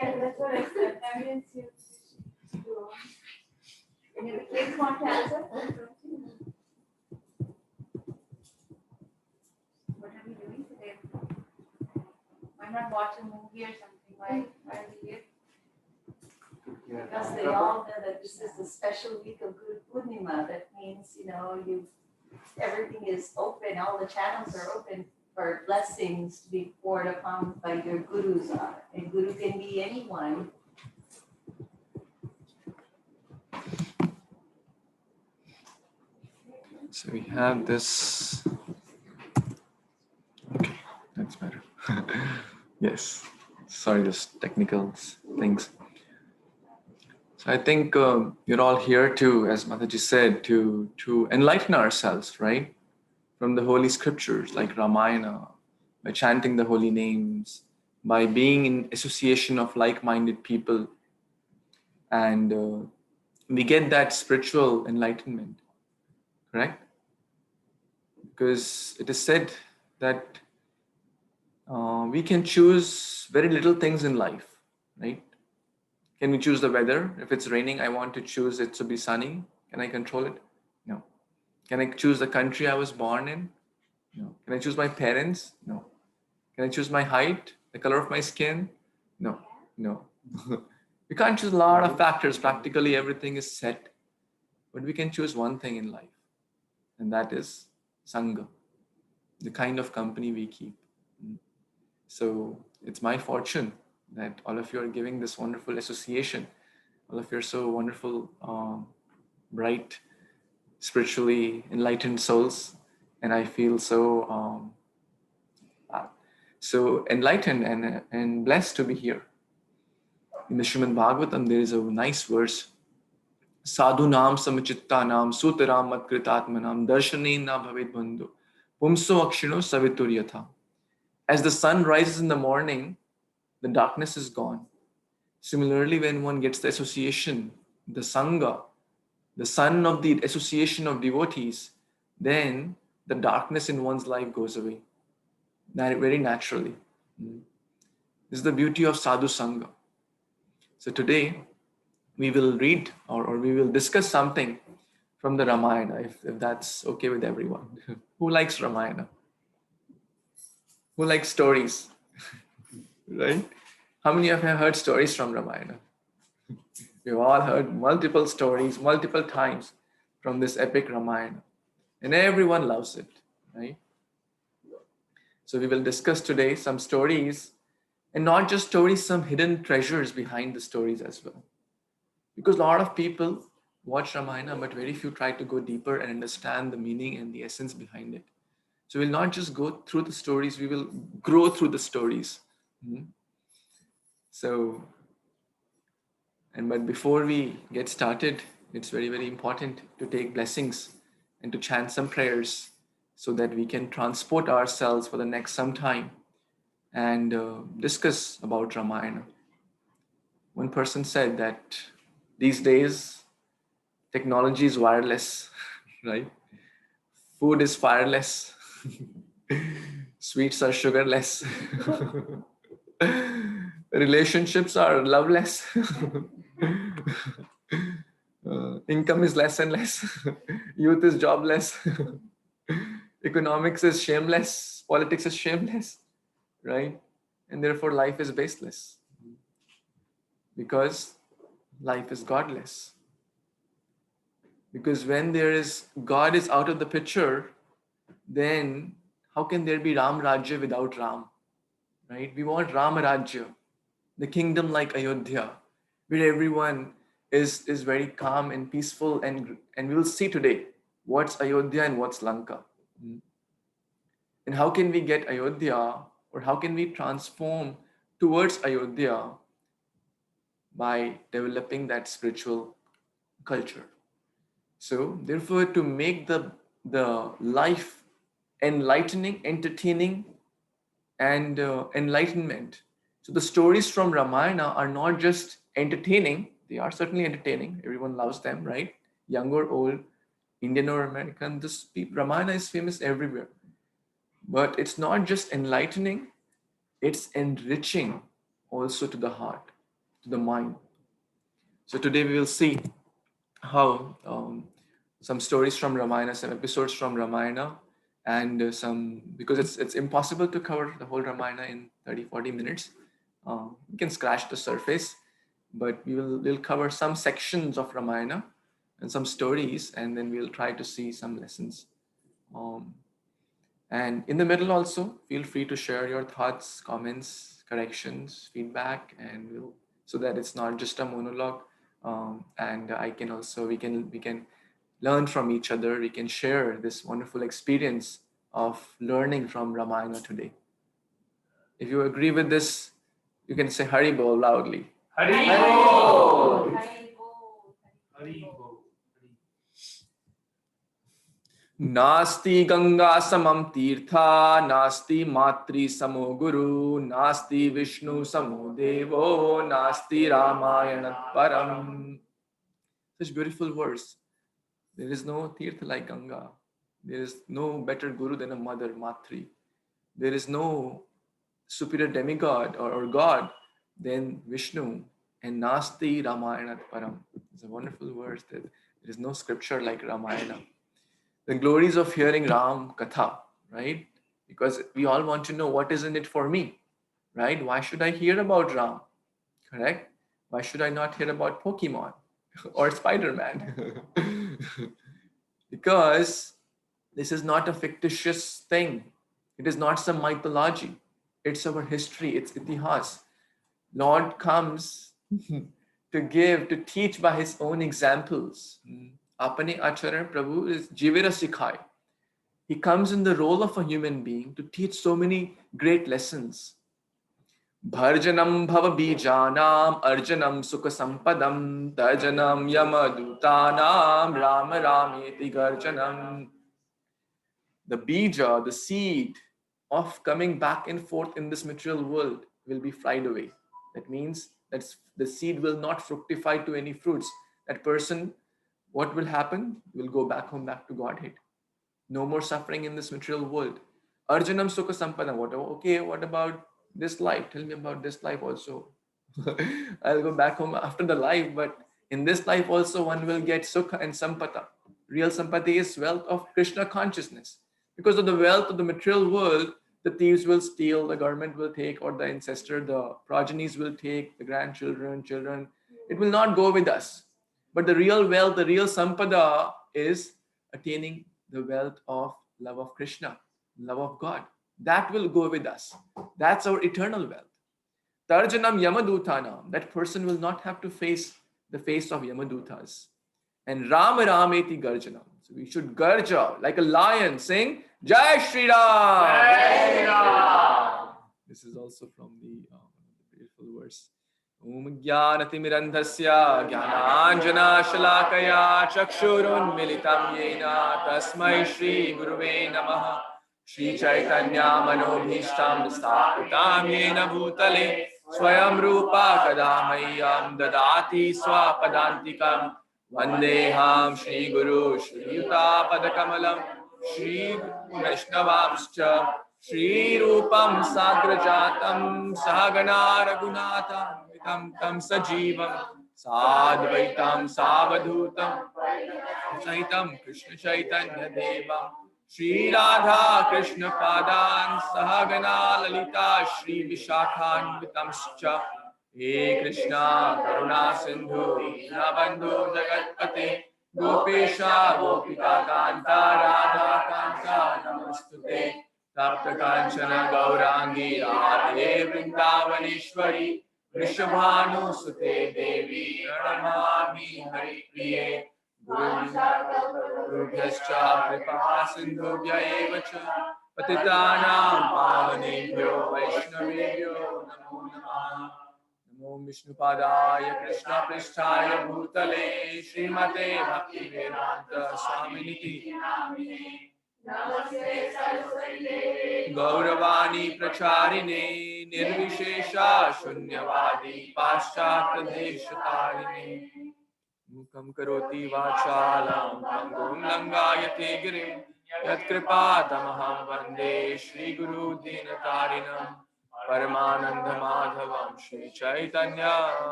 Yeah, that's what I said. Evidence you to go on. Any of the kids want to answer? What are we doing today? Why not watch a movie or something? Why are we here? Because they all know that this is the special week of Guru Purnima. That means, everything is open, all the channels are open for blessings to be poured upon by your gurus. And guru can be anyone. So we have this. Okay, that's better. Yes. Sorry, just technical things. So I think you're all here to, as Mataji said, to enlighten ourselves, right? From the holy scriptures like Ramayana, by chanting the holy names, by being in association of like-minded people, and we get that spiritual enlightenment, correct? Because it is said that we can choose very little things in life, right? Can we choose the weather? If it's raining, I want to choose it to be sunny. Can I control it? No. Can I choose the country I was born in? No. Can I choose my parents? No. Can I choose my height, the color of my skin? No. No. We can't choose a lot of factors. Practically everything is set. But we can choose one thing in life, and that is Sangha, the kind of company we keep. So it's my fortune that all of you are giving this wonderful association. All of you are so wonderful, bright, spiritually enlightened souls, and I feel so enlightened and blessed to be here. In the Srimad Bhagavatam, there is a nice verse. Sadhu nam samachitta nam sutaram matkritatmanam darshane na bhavet bandhu pumso akshino savitur yatha. As the sun rises in the morning, the darkness is gone. Similarly, when one gets the association, the Sangha, the sun of the association of devotees, then the darkness in one's life goes away. Very naturally. This is the beauty of Sadhu Sangha. So today, we will read or we will discuss something from the Ramayana, if that's okay with everyone. Who likes Ramayana? Who likes stories? Right? How many of you have heard stories from Ramayana? We've all heard multiple stories, multiple times from this epic Ramayana. And everyone loves it, right? So we will discuss today some stories, and not just stories, some hidden treasures behind the stories as well. Because a lot of people watch Ramayana, but very few try to go deeper and understand the meaning and the essence behind it. So we'll not just go through the stories, we will grow through the stories. But before we get started, it's very, very important to take blessings and to chant some prayers so that we can transport ourselves for the next some time and discuss about Ramayana. One person said that these days, technology is wireless, right? Food is fireless. Sweets are sugarless. Relationships are loveless. Income is less and less. Youth is jobless. Economics is shameless. Politics is shameless, right? And therefore life is baseless. Because life is godless. Because when God is out of the picture, then how can there be Ram Rajya without Ram? Right? We want Ram Rajya, the kingdom like Ayodhya, where everyone is very calm and peaceful, and we will see today what's Ayodhya and what's Lanka. And how can we get Ayodhya, or how can we transform towards Ayodhya by developing that spiritual culture. So therefore, to make the life enlightening, entertaining, and enlightenment. So the stories from Ramayana are not just entertaining, they are certainly entertaining. Everyone loves them, right? Young or old, Indian or American, Ramayana is famous everywhere. But it's not just enlightening, it's enriching also to the heart. to the mind. So today we will see how some stories from Ramayana, some episodes from Ramayana, and some, because it's impossible to cover the whole Ramayana in 30-40 minutes. We can scratch the surface, but we'll cover some sections of Ramayana and some stories, and then we'll try to see some lessons. And in the middle also, feel free to share your thoughts, comments, corrections, feedback, and so that it's not just a monologue. And I can also we can learn from each other. We can share this wonderful experience of learning from Ramayana today. If you agree with this, you can say Hari Bol loudly. Hari Bol. Hari Bol. नास्ति गंगा समम तीर्था नास्ति मातृ समो गुरु नास्ति विष्णु समो देवो नास्ति रामायण परम. Such beautiful verse. There is no tirtha like Ganga. There is no better guru than a mother, Matri. There is no superior demigod or god than Vishnu. And Nasti Ramayana Param. It's a wonderful verse that there is no scripture like Ramayana. The glories of hearing Ram Katha, right? Because we all want to know what is in it for me, right? Why should I hear about Ram? Correct? Why should I not hear about Pokemon or Spider-Man? Because this is not a fictitious thing. It is not some mythology. It's our history. It's itihas. Lord comes to teach by his own examples. Apane acharan Prabhu is jivira sikhai. He comes in the role of a human being to teach so many great lessons. Bharjanam bhava bijanam arjanam sukha sampadam tajanam yamadutanam rama rameti garjanam. The bija, the seed of coming back and forth in this material world will be fried away. That means that the seed will not fructify to any fruits. That person, what will happen? Will go back home, back to Godhead. No more suffering in this material world. Arjanam sukha sampadam. What about this life? Tell me about this life also. I'll go back home after the life, but in this life also one will get sukha and sampata. Real sampati is wealth of Krishna consciousness. Because of the wealth of the material world, the thieves will steal, the government will take, or the ancestor, the progenies will take, the grandchildren, children. It will not go with us. But the real wealth, the real sampada is attaining the wealth of love of Krishna, love of God. That will go with us. That's our eternal wealth. Tarjanam Yamadutanam. That person will not have to face the face of Yamadutas. And Ram Rameti Garjanam. So we should garja like a lion, sing Jai Shri Ram. Jai Shri Ram. This is also from the beautiful verse. Om Jnanatimidandhasya Jnananjana Shalakaya Chakshurun Militam Yena Tasmai Shri Guruve Namaha Shri Chaitanya Manobhishtam Sthapitam Yena Bhutale Swayam Rupa Kadamayam Dadati Swapadantikam Vandeham Shri Guru Shri Yuta Padakamalam Shri Vaishnavamscha Shri Rupam Sagrajatam Sahagana Raghunatham Vitam Tam Sajivam Sadvaitam Savadhutam Sahitam Krishna Chaitanya Devam Shri Radha Krishna Padan Sahagana Lalita Shri Vishakhan Vitamscha He Krishna Karuna Sindhu Nabandhu Jagatpate Gopesha Gopika Kanta Radha Kanta Namastute Tapta Kanchana Gaurangi Radhe Vrindavaneshwari Vrishabhanu Sute Devi Pranamami Hari Priye Gurubhyascha Kripa Sindhubhya eva cha Patitanam Pavanebhyo Vaishnavebhyo Namo Namah Namo Vishnupadaya Krishna Pristhaya Bhutale Srimate Bhakti Vedanta Swaminiti Namaste Saraswati Gauravani Pracharine Nirvishesha Shunyavadi Paschat Deshatarine Mukam Karoti Vachalam Pangum Langayate Girim Yat Kripa Tamaham Vande Shri Guru Dinatarinam Paramananda Madhavam Shri Chaitanya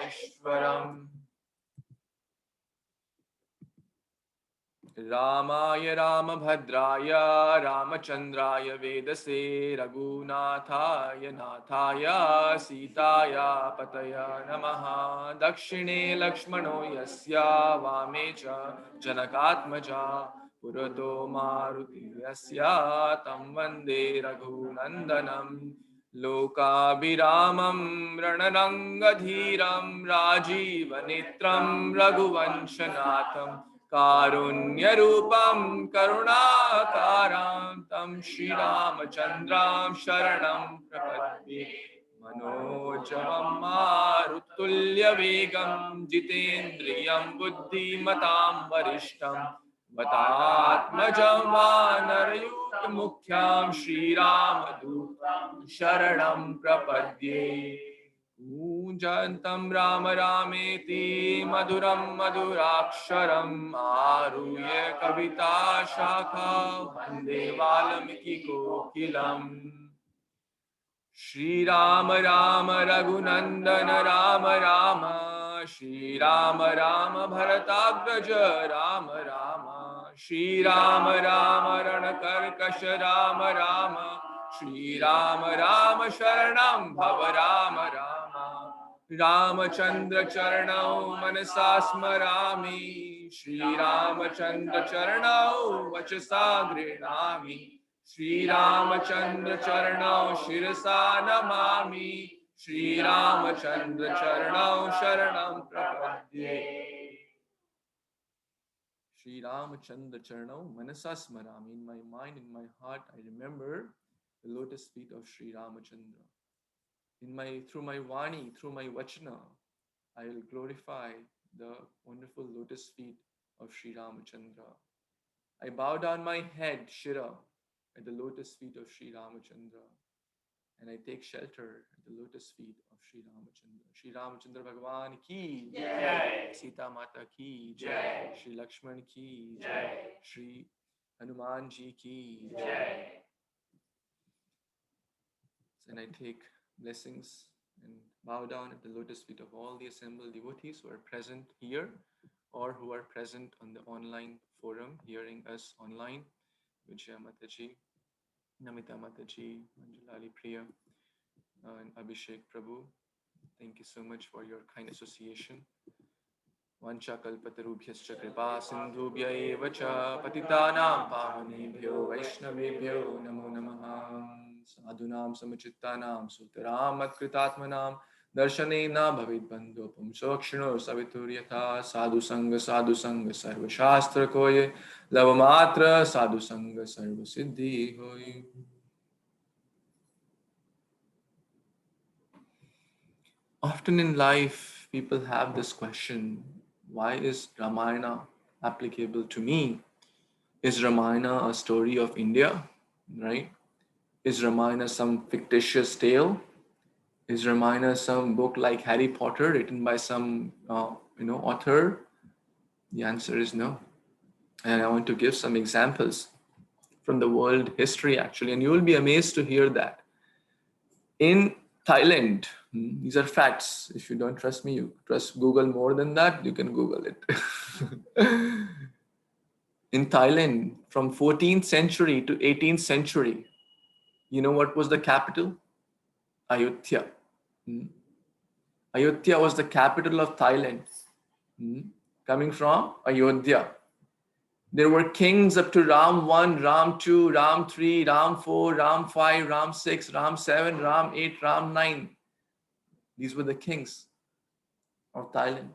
Ishwaram Ramaya Ramabhadraya Ramachandraya Vedase Raghunathaya Nathaya Sitaya Pataya Namaha Dakshine Lakshmano Yasya Vamecha Janakatmaja Purato Maruti Yasya Tam Vande Raghunandanam Lokabhiramam Ranarangadhiram Rajivanitram Raghuvanshanatham Karunyarupam Karunakaram Tam Shri Ramachandram Sharanam Prapadye Manojavam Marutulya Vegam Jitendriyam Buddhimatam Varishtam Vatatmajam Vanarayuta Mukhyam Shri Ramadutam Sharanam Prapadye Jantam Rama Rameti Maduram Maduraksharam Aruye Kavita Shakha Vande Valmiki Kokilam Shri Rama Rama Raghunandana Rama Rama Shri Rama Rama Bharatagraja Rama Rama Shri Rama Rama Ranakarkasha Rama Rama Shri Rama Rama Sharanam Bhava Rama Rama Ramachandra Charanau Manasa Smarami Shri Ramachandra Charanau Vachasa Grinami Shri Ramachandra Charanau Shirasa Namami Shri Ramachandra Charanau Sharanam Prapadye Shri Ramachandra Charanau Manasa Smarami. In my mind, in my heart, I remember the lotus feet of Shri Ramachandra. Through my Vani, through my Vachana, I will glorify the wonderful lotus feet of Sri Ramachandra. I bow down my head, Shira, at the lotus feet of Sri Ramachandra, and I take shelter at the lotus feet of Sri Ramachandra. Sri Ramachandra Bhagavan ki Jai, Sita Mata ki Jai, Sri Lakshman ki Jai, Sri Hanuman ji ki Jai. And I take blessings and bow down at the lotus feet of all the assembled devotees who are present here or who are present on the online forum, hearing us online. Vijaya Mataji, Namita Mataji, Manjulali Priya, and Abhishek Prabhu. Thank you so much for your kind association. Vancha kalpatarubhyascha kripa sindhubhya eva cha patitanam pavanebhyo vaishnavebhyo namo namaha sadhunam samachittanam sutaram atkritatmanam darshanena bhavid bandhu pumsokshino savituryatha sadhu sangha sarva shastra koye lavamatra sadhu sangha sarva siddhi hoye. Often in life, people have this question, why is Ramayana applicable to me? Is Ramayana a story of India, right? Is Ramayana some fictitious tale? Is Ramayana some book like Harry Potter written by some author? The answer is no. And I want to give some examples from the world history actually, and you will be amazed to hear that. In Thailand, these are facts. If you don't trust me, you trust Google more than that, you can Google it. In Thailand, from 14th century to 18th century, you know what was the capital? Ayodhya. Ayodhya was the capital of Thailand. Coming from Ayodhya. There were kings up to Ram 1, Ram 2, Ram 3, Ram 4, Ram 5, Ram 6, Ram 7, Ram 8, Ram 9. These were the kings of Thailand.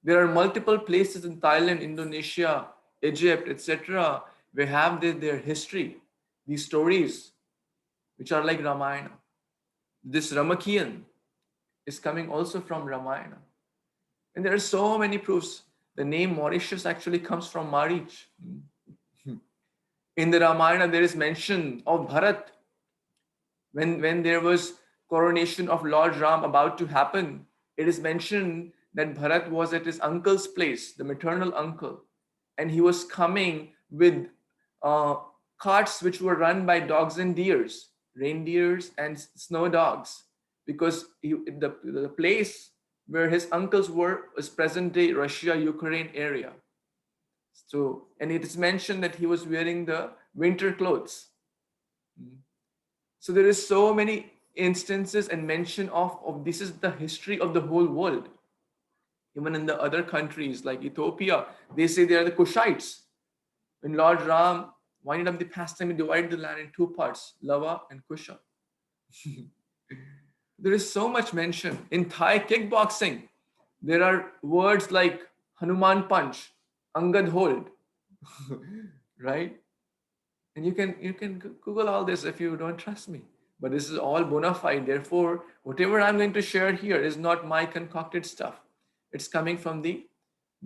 There are multiple places in Thailand, Indonesia, Egypt, etc., where have their history, these stories, which are like Ramayana. This Ramakiyan is coming also from Ramayana. And there are so many proofs. The name Mauritius actually comes from Marich. In the Ramayana, there is mention of Bharat. When there was coronation of Lord Ram about to happen, it is mentioned that Bharat was at his uncle's place, the maternal uncle, and he was coming with carts which were run by dogs and deers. reindeers and snow dogs, because the place where his uncles were is present-day Russia, Ukraine area. So, and it is mentioned that he was wearing the winter clothes. So there is so many instances and mention of this is the history of the whole world. Even in the other countries like Ethiopia, they say they are the Kushites. When Lord Ram winded up the pastime, he divided the land in two parts, Lava and Kusha. There is so much mention. In Thai kickboxing, there are words like Hanuman punch, Angad hold, right? And you can Google all this if you don't trust me. But this is all bona fide. Therefore, whatever I'm going to share here is not my concocted stuff. It's coming from the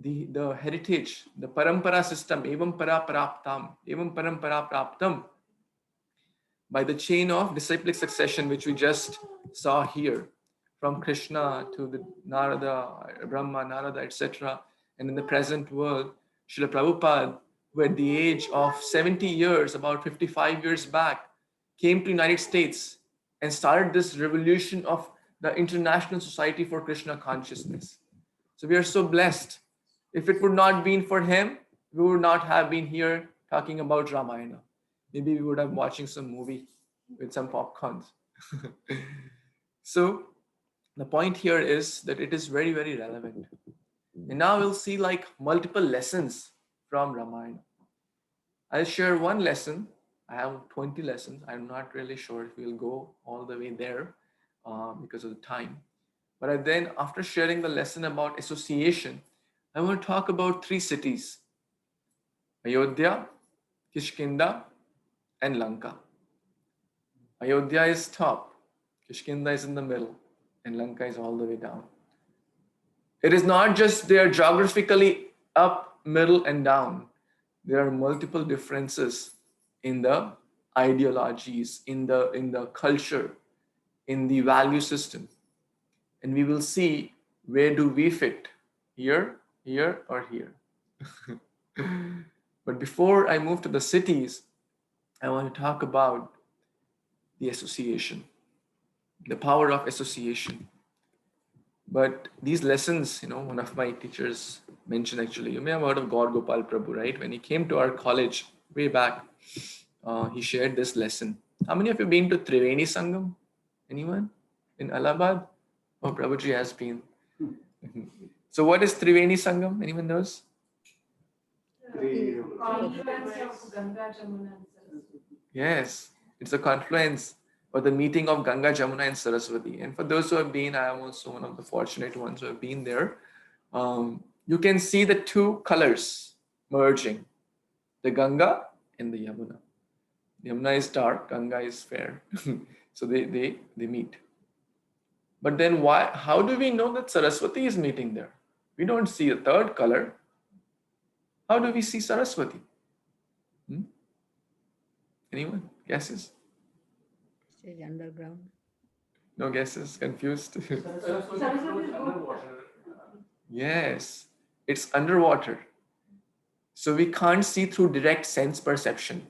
heritage, the parampara system, evam para praptam, evam parampara praptam, by the chain of disciplic succession, which we just saw here, from Krishna to the Narada, Brahma, Narada, etc. And in the present world, Srila Prabhupada, who at the age of 70 years, about 55 years back, came to United States and started this revolution of the International Society for Krishna Consciousness. So we are so blessed. If it would not been for him, we would not have been here talking about Ramayana. Maybe we would have watching some movie with some popcorns. So the point here is that it is very, very relevant. And now we'll see like multiple lessons from Ramayana. I'll share one lesson. I have 20 lessons. I'm not really sure if we'll go all the way there because of the time. But then after sharing the lesson about association, I want to talk about three cities: Ayodhya, Kishkinda, and Lanka. Ayodhya is top, Kishkinda is in the middle, and Lanka is all the way down. It is not just they are geographically up, middle, and down. There are multiple differences in the ideologies, in the culture, in the value system. And we will see where do we fit, here, here, or here. But before I move to the cities, I want to talk about the association, the power of association. But these lessons, one of my teachers mentioned, actually, you may have heard of Gaur Gopal Prabhu, right? When he came to our college way back, he shared this lesson. How many of you been to Triveni Sangam? Anyone? In Allahabad? Oh, Prabhuji has been. So what is Triveni Sangam? Anyone knows? Confluence of Ganga, Jamuna, and Saraswati. Yes, it's a confluence or the meeting of Ganga, Jamuna, and Saraswati. And for those who have been, I am also one of the fortunate ones who have been there. You can see the two colors merging, the Ganga and the Yamuna. Yamuna is dark, Ganga is fair. So they meet. But then how do we know that Saraswati is meeting there? We don't see a third color. How do we see Saraswati? Anyone? Guesses? It is underground. No guesses? Confused? Saraswati is underwater. Yes, it's underwater. So we can't see through direct sense perception.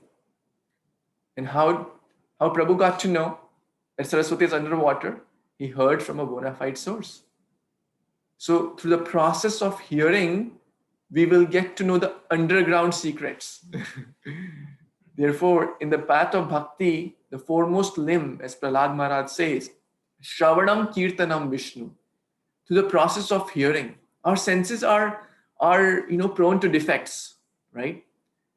And how Prabhu got to know that Saraswati is underwater? He heard from a bona fide source. So through the process of hearing, we will get to know the underground secrets. Therefore, in the path of bhakti, the foremost limb, as Prahlad Maharaj says, Shravanam Kirtanam Vishnu. Through the process of hearing, our senses are prone to defects, right?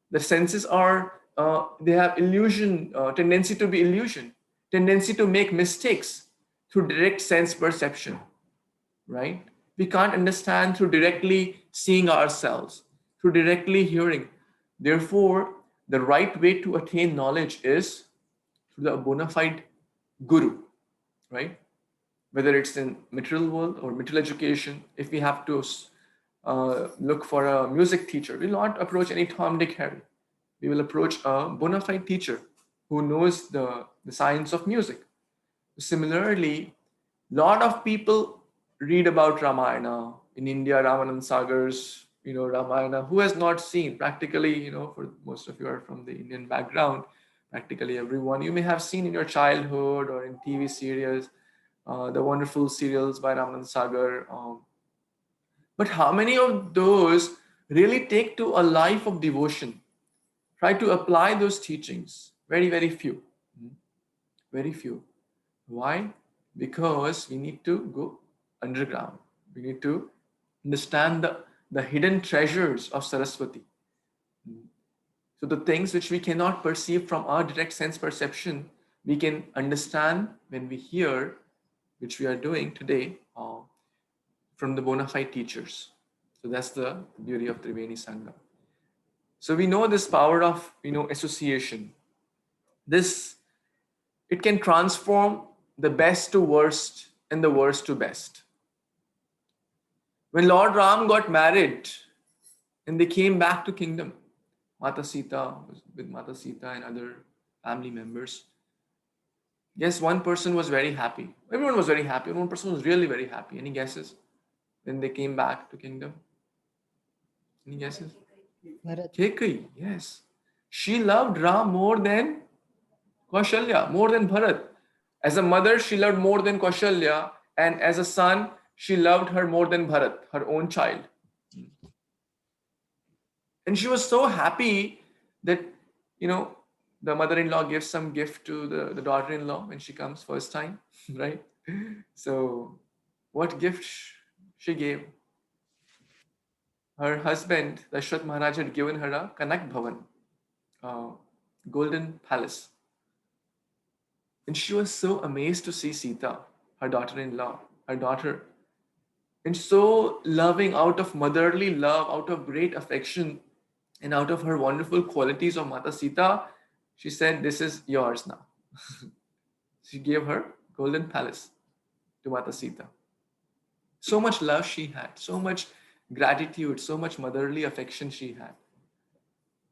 The senses they have tendency to be illusion, tendency to make mistakes through direct sense perception, right? We can't understand through directly seeing ourselves, through directly hearing. Therefore, the right way to attain knowledge is through the bona fide guru, right? Whether it's in material world or material education, if we have to look for a music teacher, we'll not approach any Tom, Dick, Harry. We will approach a bona fide teacher who knows the science of music. Similarly, a lot of people read about Ramayana in India, Ramanand Sagar's, Ramayana. Who has not seen? Practically, for most of you are from the Indian background, Practically everyone. You may have seen in your childhood or in TV series, the wonderful serials by Ramanand Sagar. But how many of those really take to a life of devotion? Try to apply those teachings? Very, very few. Very few. Why? Because we need to go underground. We need to understand the hidden treasures of Saraswati. So the things which we cannot perceive from our direct sense perception, we can understand when we hear, which we are doing today, from the bona fide teachers. So that's the beauty of Triveni Sangha. So we know this power of association. This, it can transform the best to worst and the worst to best. When Lord Ram got married and they came back to kingdom, Mata Sita was with Mata Sita and other family members. Yes, one person was very happy. Everyone was very happy. One person was really very happy. Any guesses? When they came back to kingdom? Any guesses? Bharat. Kekai, yes. She loved Ram more than Kaushalya, more than Bharat. As a mother, she loved more than Kaushalya, and as a son, she loved her more than Bharat, her own child. And she was so happy that, the mother-in-law gives some gift to the daughter-in-law when she comes first time, right? So what gift she gave? Her husband, Dashrath Maharaj, had given her a Kanak Bhavan, golden palace. And she was so amazed to see Sita, her daughter-in-law, her daughter, and so loving, out of motherly love, out of great affection, and out of her wonderful qualities of Mata Sita, she said, "This is yours now." She gave her golden palace to Mata Sita. So much love she had, so much gratitude, so much motherly affection she had.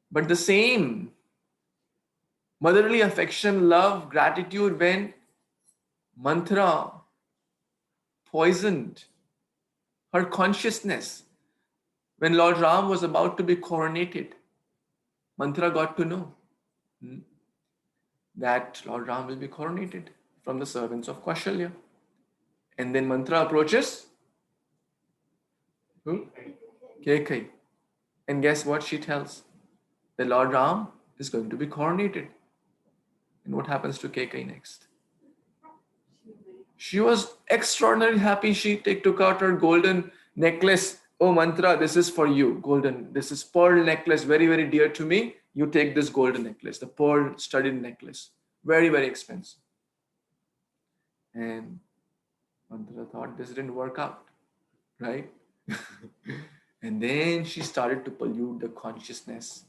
But the same motherly affection, love, gratitude when Mantra poisoned her consciousness. When Lord Ram was about to be coronated, Mantra got to know that Lord Ram will be coronated from the servants of Kaushalya. And then Mantra approaches who? Kekai. And guess what she tells? The Lord Ram is going to be coronated. And what happens to Kekai next? She was extraordinarily happy. She took out her golden necklace. "Oh, Mantra, this is for you. Golden. This is pearl necklace, very, very dear to me. You take this golden necklace, the pearl studded necklace. Very, very expensive." And Mantra thought this didn't work out, right? And then she started to pollute the consciousness.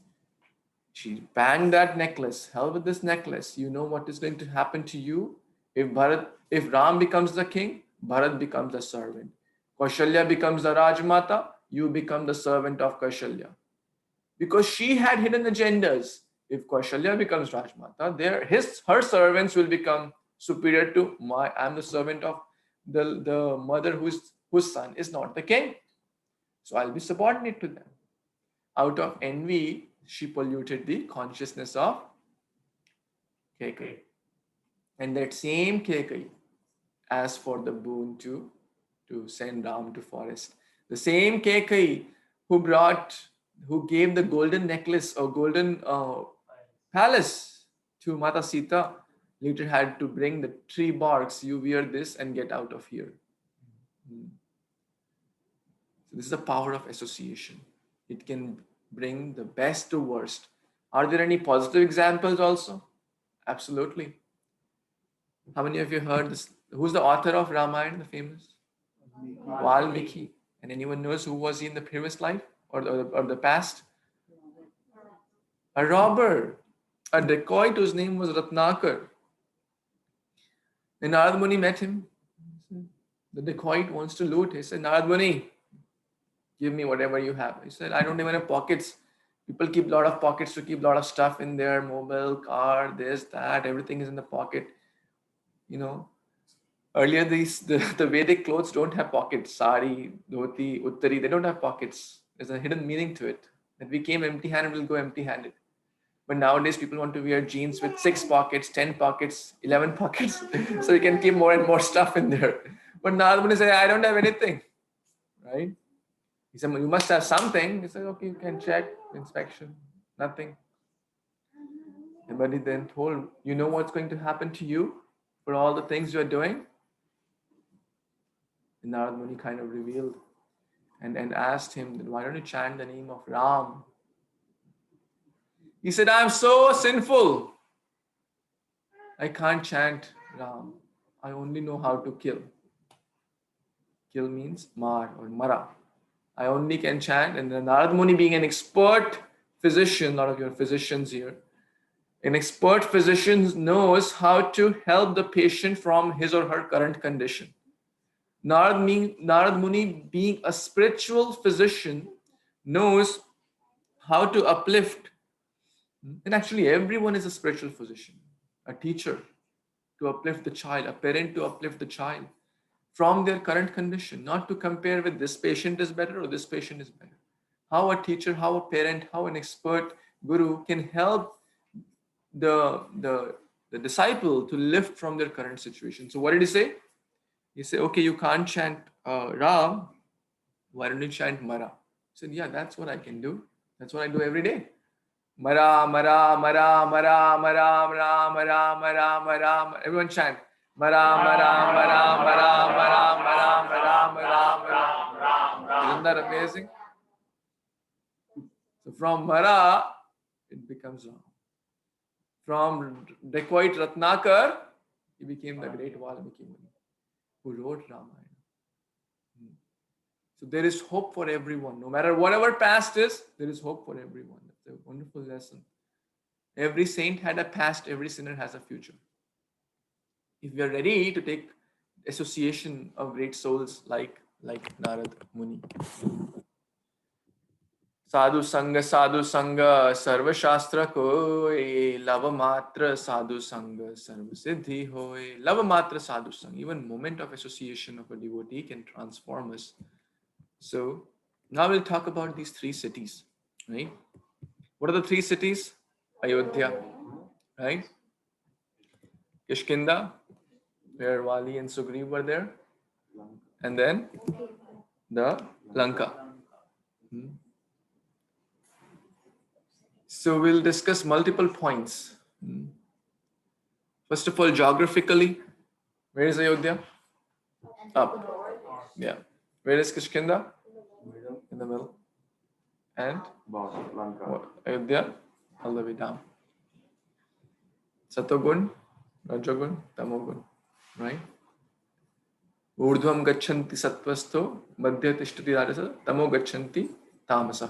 She banged that necklace. "Hell with this necklace. You know what is going to happen to you? If Ram becomes the king, Bharat becomes the servant. Kaushalya becomes the Rajmata, you become the servant of Kaushalya." Because she had hidden agendas. If Kaushalya becomes Rajmata, her servants will become superior to I'm the servant of the mother whose son is not the king. So I'll be subordinate to them. Out of envy, she polluted the consciousness of Kekai. And that same Kekai asked for the boon to send Ram to forest. The same Kekai who gave the golden necklace or golden palace to Mata Sita, later had to bring the tree barks. "You wear this and get out of here." So this is the power of association. It can bring the best to worst. Are there any positive examples also? Absolutely. How many of you heard this? Who's the author of Ramayana, the famous? Valmiki. And anyone knows who was he in the previous life or the past? A robber, a dacoit whose name was Ratnakar. And Narad Muni met him. The dacoit wants to loot. He said, "Narad Muni, give me whatever you have." He said, "I don't even have pockets. People keep a lot of pockets to keep a lot of stuff in their mobile, car, this, that, everything is in the pocket. Earlier the Vedic clothes don't have pockets. Sari, dhoti, uttari, they don't have pockets. There's a hidden meaning to it. That we came empty-handed, we'll go empty-handed. But nowadays people want to wear jeans with 6 pockets, 10 pockets, 11 pockets, so you can keep more and more stuff in there. But Narad Muni said, I don't have anything, right? He said, you must have something. He said, okay, you can check, inspection, nothing. But he then told, you know what's going to happen to you for all the things you're doing? And Narad Muni kind of revealed and asked him, why don't you chant the name of Ram? He said, I'm so sinful. I can't chant Ram. I only know how to kill. Kill means mar or mara. I only can chant. And then Narad Muni, being an expert physician, a lot of your physicians here, an expert physician knows how to help the patient from his or her current condition. Narad Muni, being a spiritual physician, knows how to uplift. And actually, everyone is a spiritual physician, a teacher to uplift the child, a parent to uplift the child from their current condition, not to compare with this patient is better or this patient is better. How a teacher, how a parent, how an expert guru can help the disciple to lift from their current situation. So what did he say? He said, okay, you can't chant Ram. Why don't you chant Mara? He said, yeah, that's what I can do. That's what I do every day. Mara, Mara, Mara, Mara, Mara, Mara, Mara, Mara, Mara. Everyone chant. Mara, Mara, Mara, Mara, Mara, Mara, Mara, Mara, Mara. Isn't that amazing? So from Mara, it becomes Ram. From Dacoit Ratnakar, he became the great Valmiki Muni who wrote Ramayana. So there is hope for everyone. No matter whatever past is, there is hope for everyone. That's a wonderful lesson. Every saint had a past, every sinner has a future. If we are ready to take association of great souls like Narad Muni. Sadhu Sangha, Sarva Shastra Koi, Lava Matra Sadhu Sangha, Sarva Siddhi Hoy. Lava Matra Sadhu Sangha. Even moment of association of a devotee can transform us. So now we'll talk about these 3 cities, right? What are the 3 cities? Ayodhya, right? Kishkinda, where Wali and Sugriv were there. And then the Lanka. So we'll discuss multiple points. First of all, geographically, where is Ayodhya? Up. Yeah. Where is Kishkinda? In the middle. And Ayodhya, all the way down. Satogun, Rajagun, Tamogun, right? Urdhvam gachanti sattvasto, madhya tishtati rajasa, tamo gachanti tamasah,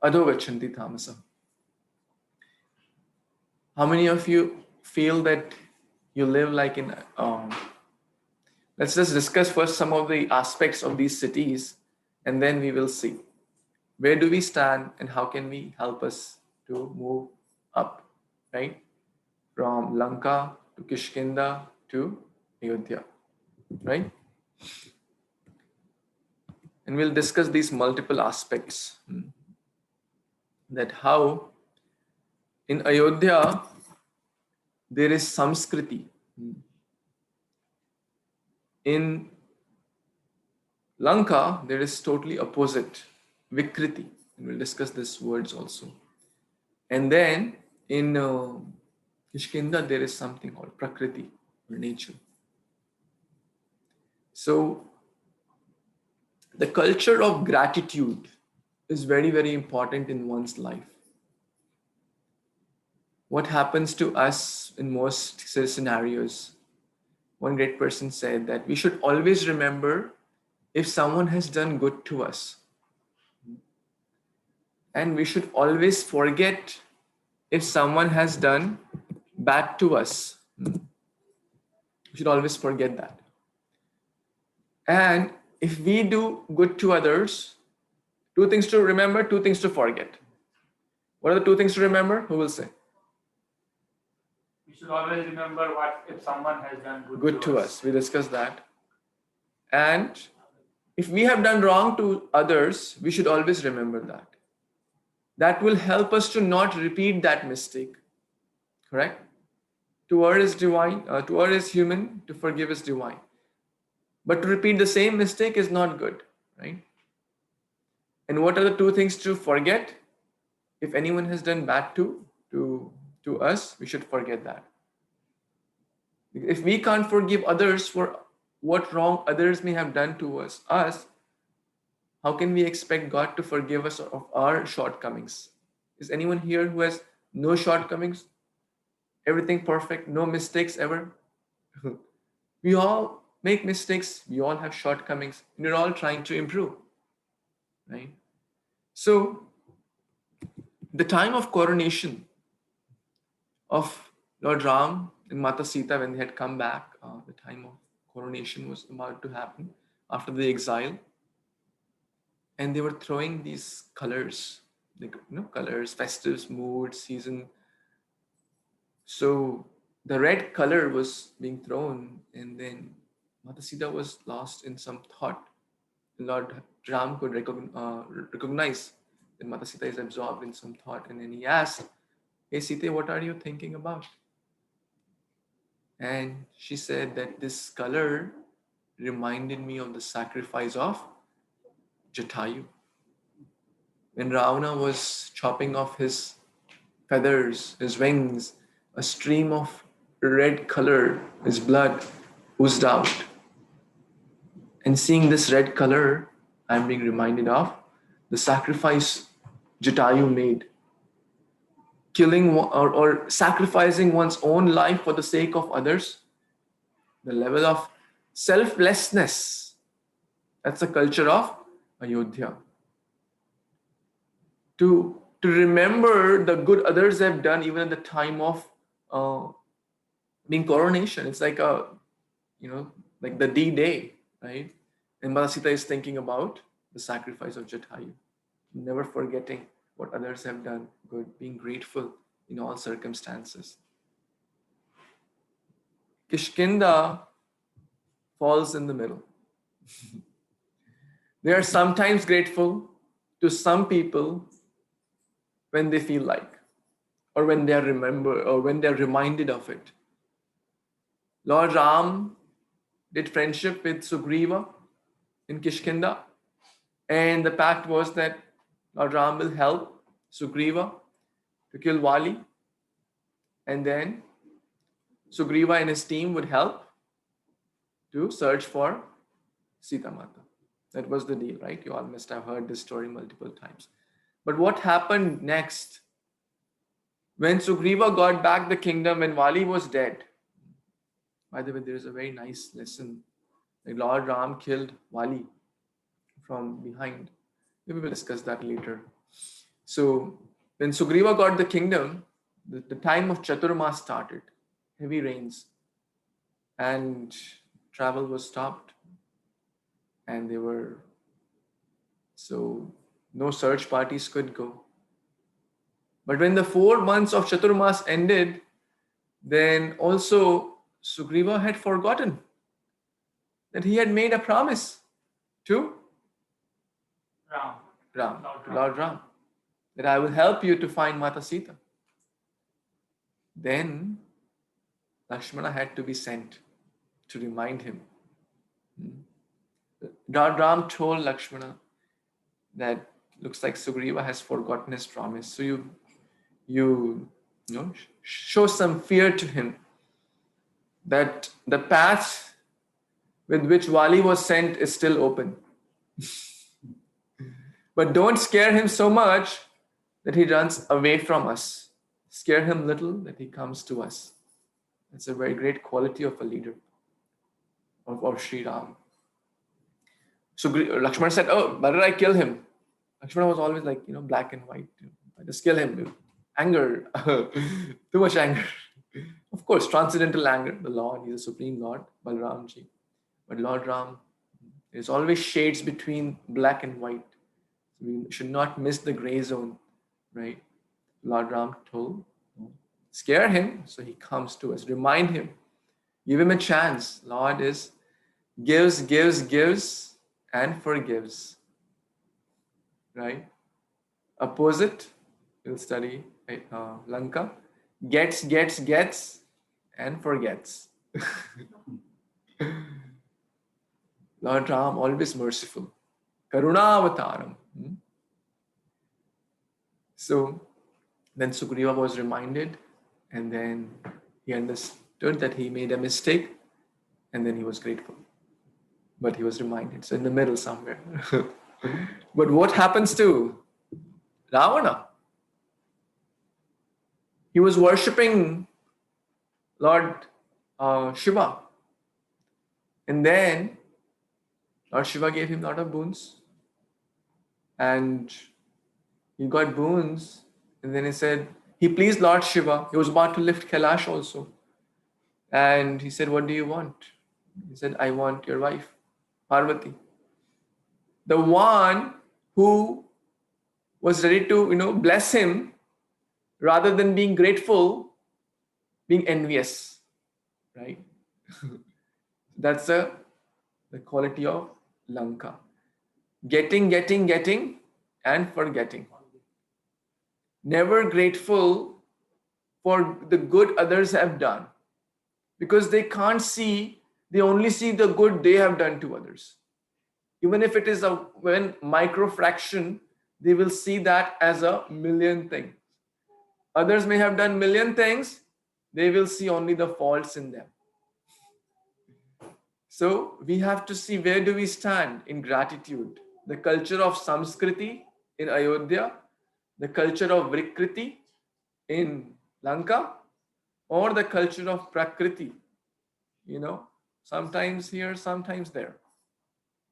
adho gachanti tamasah. How many of you feel that you live like in... let's just discuss first some of the aspects of these cities, and then we will see. Where do we stand and how can we help us to move up, right? From Lanka to Kishkinda to Ayodhya, right? And we'll discuss these multiple aspects. That how in Ayodhya there is Samskriti. In Lanka there is totally opposite, Vikriti. And we'll discuss these words also. And then in Kishkinda there is something called Prakriti, or nature. So the culture of gratitude is very, very important in one's life. What happens to us in most scenarios? One great person said that we should always remember if someone has done good to us. And we should always forget if someone has done bad to us. We should always forget that. And if we do good to others, 2 things to remember, 2 things to forget. What are the 2 things to remember? Who will say? We should always remember what if someone has done good to us. We discussed that. And if we have done wrong to others, we should always remember that. that will help us to not repeat that mistake. Correct? To err is divine, to err is human, to forgive is divine. But to repeat the same mistake is not good, right? And what are the two things to forget? If anyone has done bad to us, we should forget that. If we can't forgive others for what wrong others may have done to us, how can we expect God to forgive us of our shortcomings? Is anyone here who has no shortcomings? Everything perfect, no mistakes ever? We all make mistakes, we all have shortcomings, and we're all trying to improve, right? So, the time of coronation of Lord Ram and Mata Sita, when they had come back, the time of coronation was about to happen after the exile, and they were throwing these colors, like, colors, festive mood, season. So the red color was being thrown, and then Mata Sita was lost in some thought. Lord Ram could recognize that Mata Sita is absorbed in some thought, and then he asked, "Hey Sita, what are you thinking about?" And she said that this color reminded me of the sacrifice of Jatayu. When Ravana was chopping off his feathers, his wings, a stream of red color, his blood oozed out. And seeing this red color, I'm being reminded of the sacrifice Jatayu made. Killing or sacrificing one's own life for the sake of others. The level of selflessness. That's the culture of Ayodhya. To remember the good others have done even at the time of being coronation. It's like like the D-Day, right? And Mata Sita is thinking about the sacrifice of Jatayu. Never forgetting what others have done good, being grateful in all circumstances. Kishkinda falls in the middle. They are sometimes grateful to some people when they feel like, or when they are reminded of it. Lord Ram did friendship with Sugriva in Kishkinda, and the pact was that Lord Ram will help Sugriva to kill Vali, and then Sugriva and his team would help to search for Sita Mata. That was the deal, right? You all must have heard this story multiple times. But what happened next? When Sugriva got back the kingdom and Vali was dead. By the way, there is a very nice lesson. Like Lord Ram killed Vali from behind. Maybe we'll discuss that later. So when Sugriva got the kingdom, the time of Chaturmas started. Heavy rains. And travel was stopped. And so no search parties could go. But when the 4 months of Chaturmas ended, then also Sugriva had forgotten that he had made a promise to Lord Ram, that I will help you to find Mata Sita. Then Lakshmana had to be sent to remind him. Lord Ram told Lakshmana that looks like Sugriva has forgotten his promise. So you show some fear to him that the path with which Vali was sent is still open. But don't scare him so much that he runs away from us. Scare him little that he comes to us. That's a very great quality of a leader, of Sri Ram. So Lakshmana said, "Oh, better I kill him." Lakshmana was always like, black and white. I just kill him. Anger, too much anger. Of course, transcendental anger. The Lord, He's the Supreme Lord, Balramji. But Lord Ram, there's always shades between black and white. We should not miss the gray zone, right? Lord Ram told, scare him so he comes to us. Remind him. Give him a chance. Lord gives, and forgives. Right? Opposite we'll study Lanka. Gets, and forgets. Lord Ram, always merciful. Karunavataram. So then Sugriva was reminded, and then he understood that he made a mistake, and then he was grateful. But he was reminded. So in the middle somewhere. But what happens to Ravana? He was worshipping Lord Shiva. And then Lord Shiva gave him a lot of boons. And he got boons. And then he said, he pleased Lord Shiva. He was about to lift Kailash also. And he said, what do you want? He said, I want your wife, Parvati. The one who was ready to, bless him, rather than being grateful, being envious, right? That's the quality of Lanka. Getting, and forgetting. Never grateful for the good others have done. Because they can't see, they only see the good they have done to others. Even if it is when micro fraction, they will see that as a million things. Others may have done million things, they will see only the faults in them. So we have to see, where do we stand in gratitude? The culture of Samskriti in Ayodhya, the culture of Vrikriti in Lanka, or the culture of Prakriti, sometimes here, sometimes there.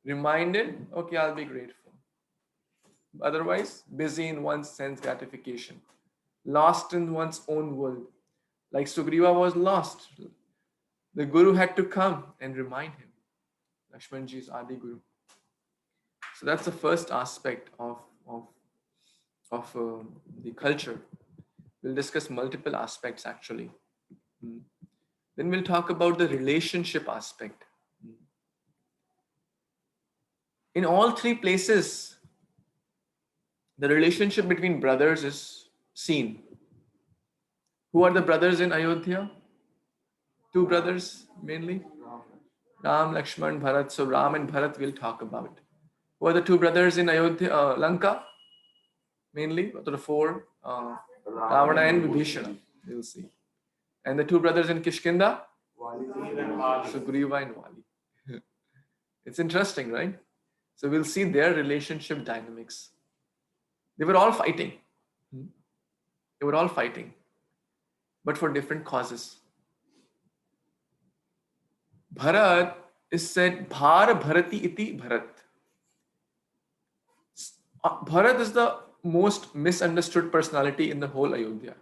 Reminded, okay, I'll be grateful. Otherwise, busy in one's sense gratification, lost in one's own world. Like Sugriva was lost. The Guru had to come and remind him. Lakshmanji is Adi Guru. So that's the first aspect of the culture. We'll discuss multiple aspects actually. Then we'll talk about the relationship aspect. In all three places, the relationship between brothers is seen. Who are the brothers in Ayodhya? Two brothers mainly. Ram, Lakshman, Bharat. So Ram and Bharat we'll talk about. Who are the two brothers in Ayodhya, Lanka? Mainly, what are the four? Ravana and Vibhishana. You'll see. And the two brothers in Kishkinda? Sugriva and Vali. It's interesting, right? So we'll see their relationship dynamics. They were all fighting. They were all fighting, but for different causes. Bharat is said, Bhar Bharati iti Bharat. Bharat is the most misunderstood personality in the whole Ayodhya.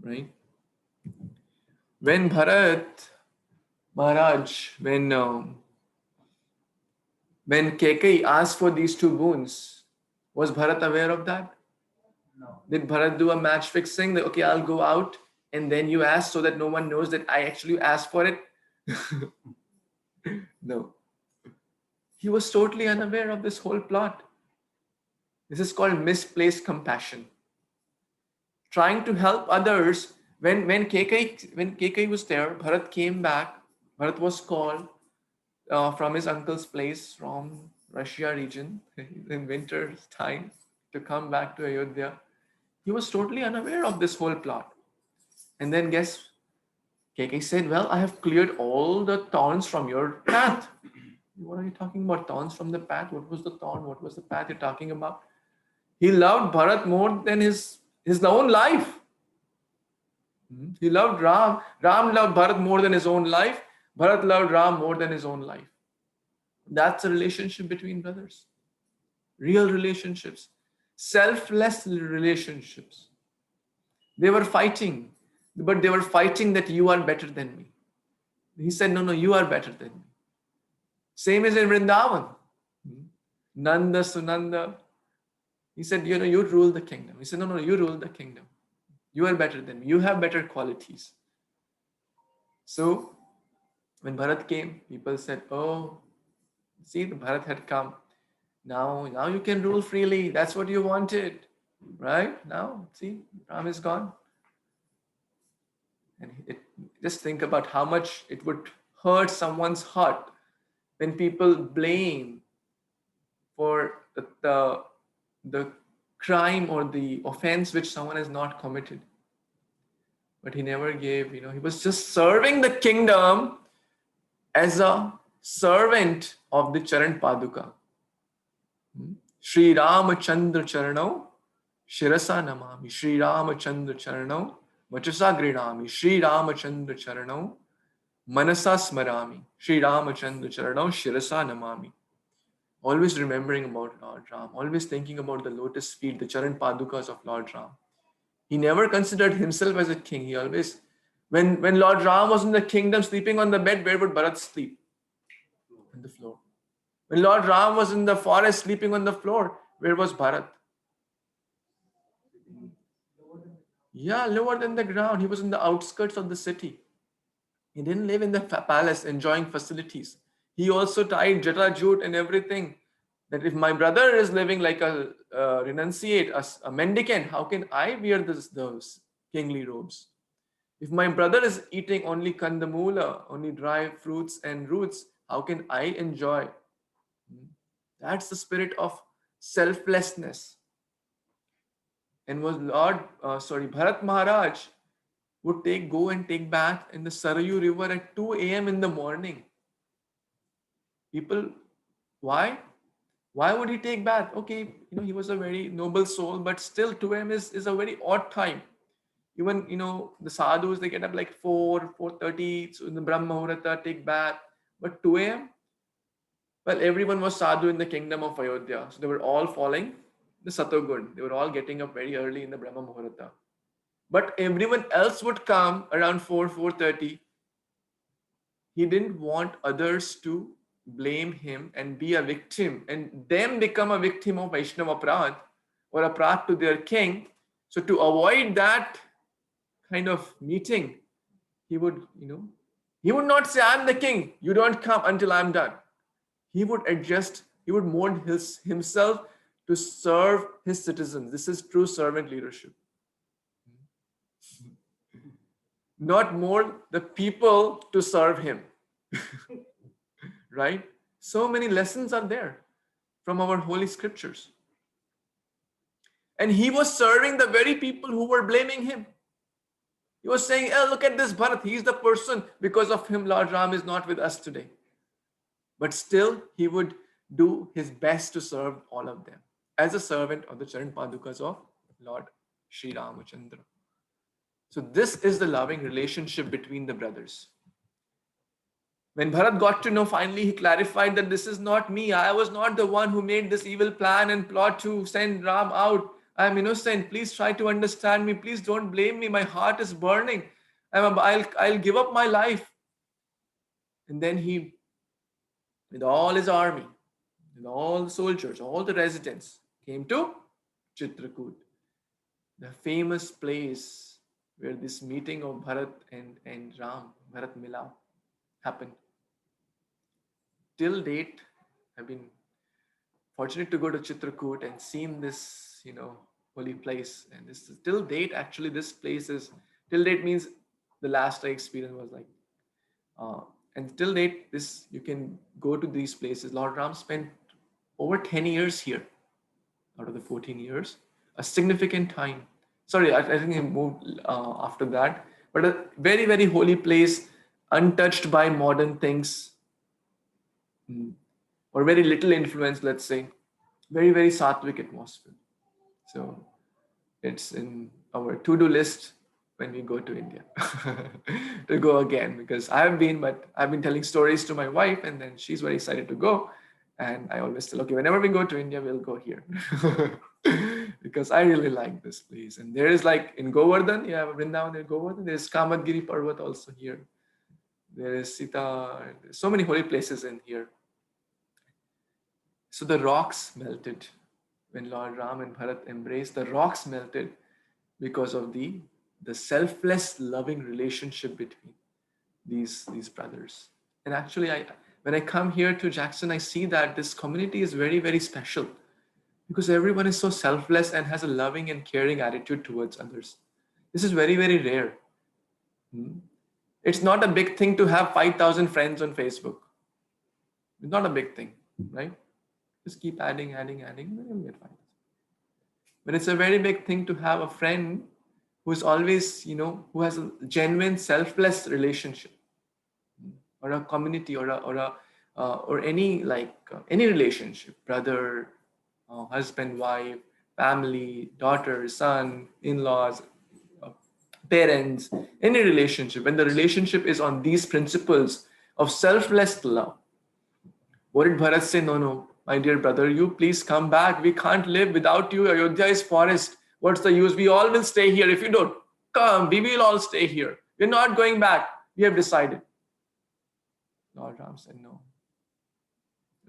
Right? When Bharat Maharaj, when Kekai asked for these two boons, was Bharat aware of that? No. Did Bharat do a match fixing that, okay, I'll go out and then you ask so that no one knows that I actually asked for it? No. He was totally unaware of this whole plot. This is called misplaced compassion. Trying to help others. When Kekai was there, Bharat came back. Bharat was called from his uncle's place from Russia region in winter time to come back to Ayodhya. He was totally unaware of this whole plot. And then guess, Kekai said, well, I have cleared all the thorns from your path. What are you talking about? Thorns from the path? What was the thorn? What was the path you're talking about? He loved Bharat more than his own life. He loved Ram. Ram loved Bharat more than his own life. Bharat loved Ram more than his own life. That's a relationship between brothers. Real relationships. Selfless relationships. They were fighting, but they were fighting that you are better than me. He said, no, you are better than me. Same as in Vrindavan. Nanda, Sunanda. He said, you rule the kingdom. He said, no, you rule the kingdom. You are better than me. You have better qualities. So, when Bharat came, people said, oh, see, the Bharat had come. Now you can rule freely. That's what you wanted. Right now, see, Ram is gone. And just think about how much it would hurt someone's heart when people blame for the crime or the offense which someone has not committed. But he never gave, he was just serving the kingdom as a servant of the Charan Paduka. Sri Ramachandra Charanau Shirasa Namami. Sri Ramachandra Charanau Vachasa Grinami. Sri Ramachandra Charanau Manasa Smarami. Sri Ramachandra Charanau Shirasa Namami. Always remembering about Lord Ram, always thinking about the lotus feet, the Charan Padukas of Lord Ram. He never considered himself as a king. He always, when Lord Ram was in the kingdom sleeping on the bed, where would Bharat sleep? On the floor. When Lord Ram was in the forest sleeping on the floor, where was Bharat? Yeah, lower than the ground. He was in the outskirts of the city. He didn't live in the palace enjoying facilities. He also tied jata jute and everything. That if my brother is living like a renunciate, a mendicant, how can I wear those kingly robes? If my brother is eating only kandamula, only dry fruits and roots, how can I enjoy? That's the spirit of selflessness. And was Bharat Maharaj would go and take bath in the Sarayu river at 2 a.m. in the morning. People, why? Why would he take bath? Okay, he was a very noble soul, but still 2 a.m. is a very odd time. Even, the sadhus, they get up like 4:30, so in the Brahma Muhurta, take bath. But 2 a.m., well, everyone was sadhu in the kingdom of Ayodhya. So they were all following the Satogun. They were all getting up very early in the Brahma Muhurta. But everyone else would come around 4:30. He didn't want others to blame him and be a victim and them become a victim of Vaishnava Aparadh or Aparadh to their king. So to avoid that kind of meeting, he would, he would not say, I'm the king, you don't come until I'm done. He would adjust, he would mold himself to serve his citizens. This is true servant leadership. Not mold the people to serve him. Right? So many lessons are there from our holy scriptures. And he was serving the very people who were blaming him. He was saying, oh, look at this Bharat. He's the person. Because of him, Lord Ram is not with us today. But still, he would do his best to serve all of them as a servant of the Charan Padukas of Lord Sri Ramachandra. So this is the loving relationship between the brothers. When Bharat got to know, finally he clarified that this is not me. I was not the one who made this evil plan and plot to send Ram out. I am innocent. Please try to understand me. Please don't blame me. My heart is burning. I'll give up my life. And then he, with all his army, with all the soldiers, all the residents, came to Chitrakoot, the famous place where this meeting of Bharat and Ram, Bharat Milap, happened. Till date, I've been fortunate to go to Chitrakoot and seen this, holy place. And this is, till date, actually, this place is, till date means the last I experienced was like, and till date, this, you can go to these places. Lord Ram spent over 10 years here out of the 14 years, a significant time. Sorry, I think he moved after that, but a very, very holy place, untouched by modern things. Or very little influence, let's say. Very, very sattvic atmosphere. So it's in our to-do list when we go to India to go again, because I've been telling stories to my wife and then she's very excited to go. And I always tell, okay, whenever we go to India, we'll go here because I really like this place. And there is like in Govardhan, you have Vrindavan in Govardhan, there's Kamadgiri Parvat also here. There is Sita, there's so many holy places in here. So the rocks melted when Lord Ram and Bharat embraced. The rocks melted because of the selfless, loving relationship between these brothers. And actually, when I come here to Jackson, I see that this community is very, very special Because everyone is so selfless and has a loving and caring attitude towards others. This is very, very rare. It's not a big thing to have 5,000 friends on Facebook. It's not a big thing, right? Just keep adding, then you'll get 5,000. But it's a very big thing to have a friend who's always, who has a genuine selfless relationship, or a community, or any any relationship, brother, husband, wife, family, daughter, son, in-laws, parents, any relationship. When the relationship is on these principles of selfless love, what did Bharat say? No, my dear brother, you please come back. We can't live without you. Ayodhya is forest. What's the use? We all will stay here. If you don't come, we will all stay here. We're not going back. We have decided. Lord Ram said, no.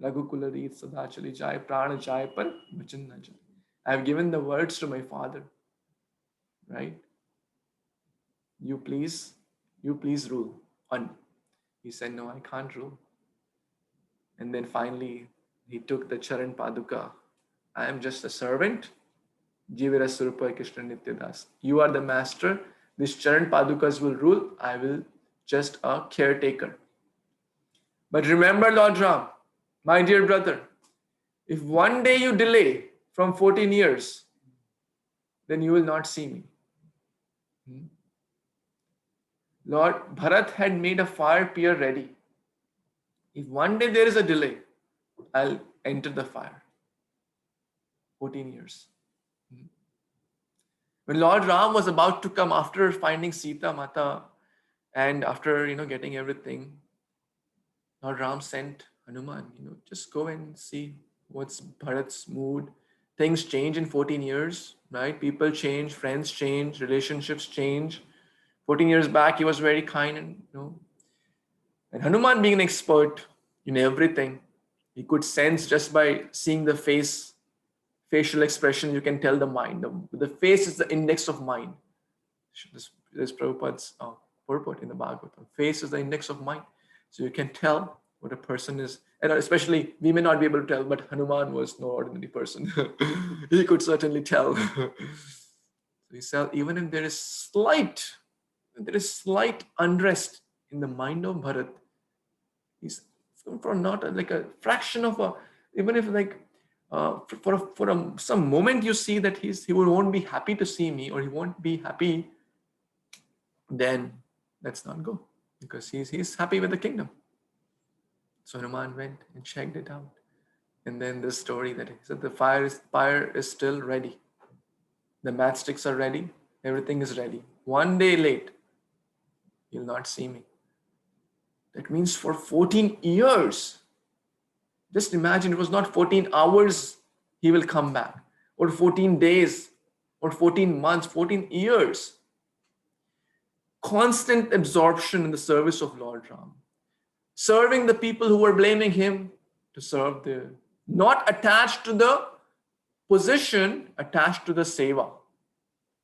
Raghukula Reet Sada Chali Jai Prana Jai Par Bachan Na Jai. I have given the words to my father. Right? You please rule on. He said, no, I can't rule. And then finally, he took the Charan Paduka. I am just a servant. Jivira Surupa Krishna Nityadas. You are the master. These Charan Padukas will rule. I will just a caretaker. But remember, Lord Ram, my dear brother, if one day you delay from 14 years, then you will not see me. Lord Bharat had made a fire pyre ready. If one day there is a delay, I'll enter the fire. 14 years. When Lord Ram was about to come after finding Sita Mata and after, getting everything, Lord Ram sent Hanuman, just go and see what's Bharat's mood. Things change in 14 years, right? People change, friends change, relationships change. 14 years back, he was very kind and Hanuman being an expert in everything, he could sense just by seeing the facial expression, you can tell the mind. The face is the index of mind. This Prabhupada's purport in the Bhagavatam. Face is the index of mind. So you can tell what a person is. And especially, we may not be able to tell, but Hanuman was no ordinary person. He could certainly tell. So he said, even if there is slight unrest in the mind of Bharat, he's for not like a fraction of a, even if some moment you see that he won't be happy to see me, or he won't be happy, then let's not go, because he's happy with the kingdom. So Hanuman went and checked it out, and then this story that he said the fire is still ready, the matchsticks are ready, everything is ready. One day late, you'll not see me. That means for 14 years. Just imagine, it was not 14 hours he will come back, or 14 days, or 14 months, 14 years. Constant absorption in the service of Lord Ram. Serving the people who were blaming him, to serve not attached to the position, attached to the seva.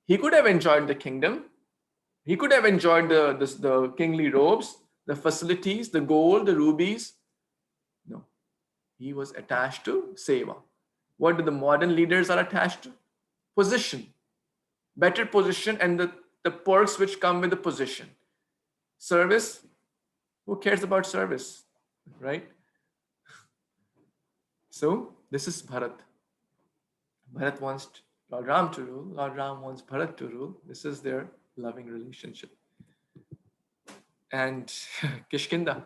He could have enjoyed the kingdom. He could have enjoyed the kingly robes, the facilities, the gold, the rubies. No. He was attached to seva. What do the modern leaders are attached to? Position. Better position and the perks which come with the position. Service. Who cares about service? Right? So, this is Bharat. Bharat wants Lord Ram to rule. Lord Ram wants Bharat to rule. This is their loving relationship. And Kishkinda,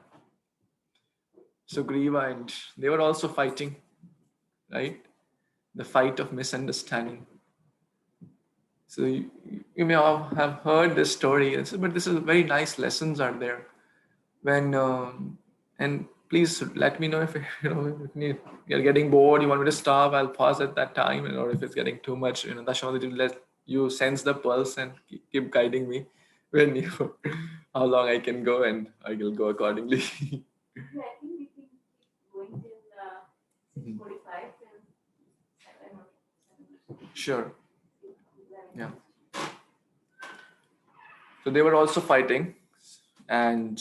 Sugriva, and they were also fighting, right? The fight of misunderstanding. So you may all have heard this story, but this is very nice lessons are there. When and please let me know if you're getting bored, you want me to stop, I'll pause at that time, or if it's getting too much, Dashamadev, let you sense the pulse and keep guiding me when how long I can go, and I will go accordingly. Yeah, I think we can keep going till 6:45 till 7 or 7. Sure. Yeah. So they were also fighting, and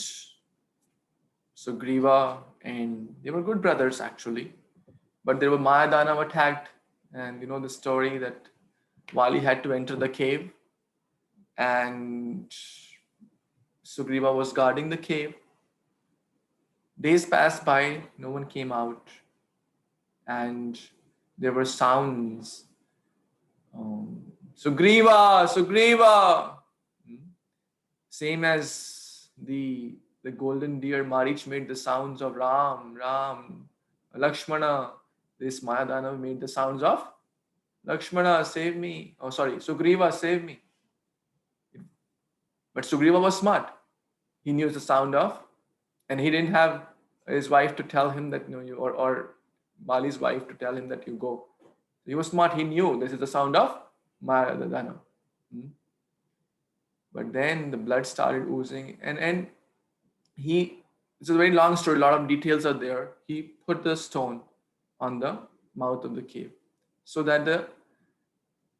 Sugriva, and they were good brothers actually, but they were Mayadanav attacked, And you know the story that Vali had to enter the cave, and Sugriva was guarding the cave. Days passed by, no one came out, and there were sounds. Sugriva, Sugriva. Same as the golden deer, Marich made the sounds of Ram, Ram, Lakshmana. This Mayadanav made the sounds of Lakshmana, save me. Oh, sorry, Sugriva, save me. But Sugriva was smart. He knew the sound of, and he didn't have his wife to tell him that, or Bali's wife to tell him that you go. He was smart. He knew this is the sound of Mayadanav. But then the blood started oozing, and it's a very long story, a lot of details are there. He put the stone on the mouth of the cave so that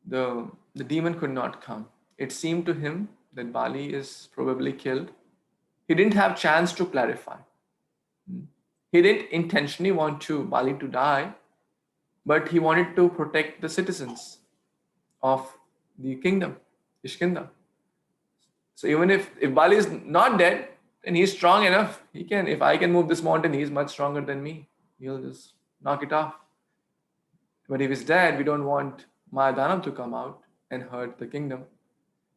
the demon could not come. It seemed to him that Bali is probably killed. He didn't have chance to clarify. He didn't intentionally want Bali to die, but he wanted to protect the citizens of the kingdom, Ishkinda. So even if Bali is not dead, then he's strong enough. He can, if I can move this mountain, he's much stronger than me. He'll just knock it off. But if he's dead, we don't want Mayadanav to come out and hurt the kingdom.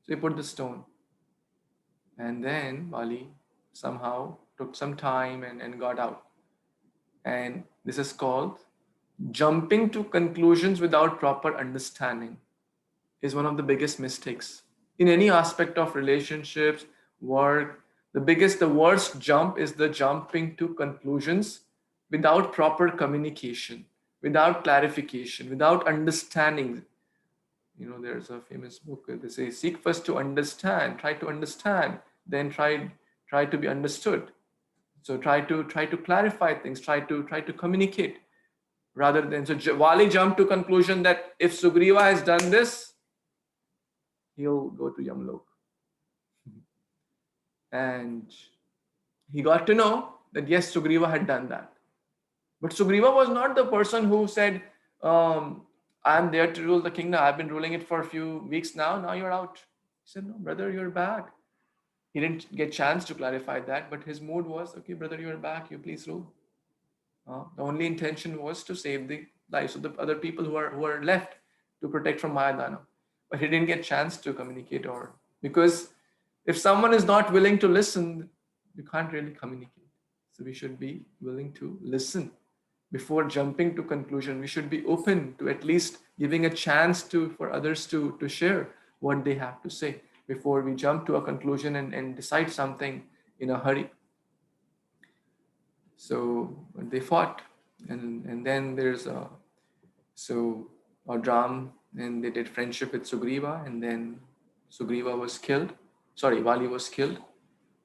So he put the stone. And then Bali somehow took some time and got out. And this is called jumping to conclusions without proper understanding. Is one of the biggest mistakes. In any aspect of relationships, work, the worst jump is the jumping to conclusions without proper communication, without clarification, without understanding. You know, there's a famous book, they say, seek first to understand, try to understand, then try to be understood. So try to clarify things, try to communicate, rather than, so Vali jumped to conclusion that if Sugriva has done this, he'll go to Yamlok. And he got to know that yes, Sugriva had done that. But Sugriva was not the person who said, I'm there to rule the kingdom. I've been ruling it for a few weeks now you're out. He said, no, brother, you're back. He didn't get a chance to clarify that, but his mood was, okay, brother, you're back. You please rule. The only intention was to save the lives of the other people who are left to protect from Mayadana. But he didn't get a chance to communicate, because if someone is not willing to listen, you can't really communicate. So we should be willing to listen before jumping to conclusion. We should be open to at least giving a chance for others to share what they have to say before we jump to a conclusion and decide something in a hurry. So they fought, and then there's a Ram, and they did friendship with Sugriva, and then Sugriva was killed. Sorry, Vali was killed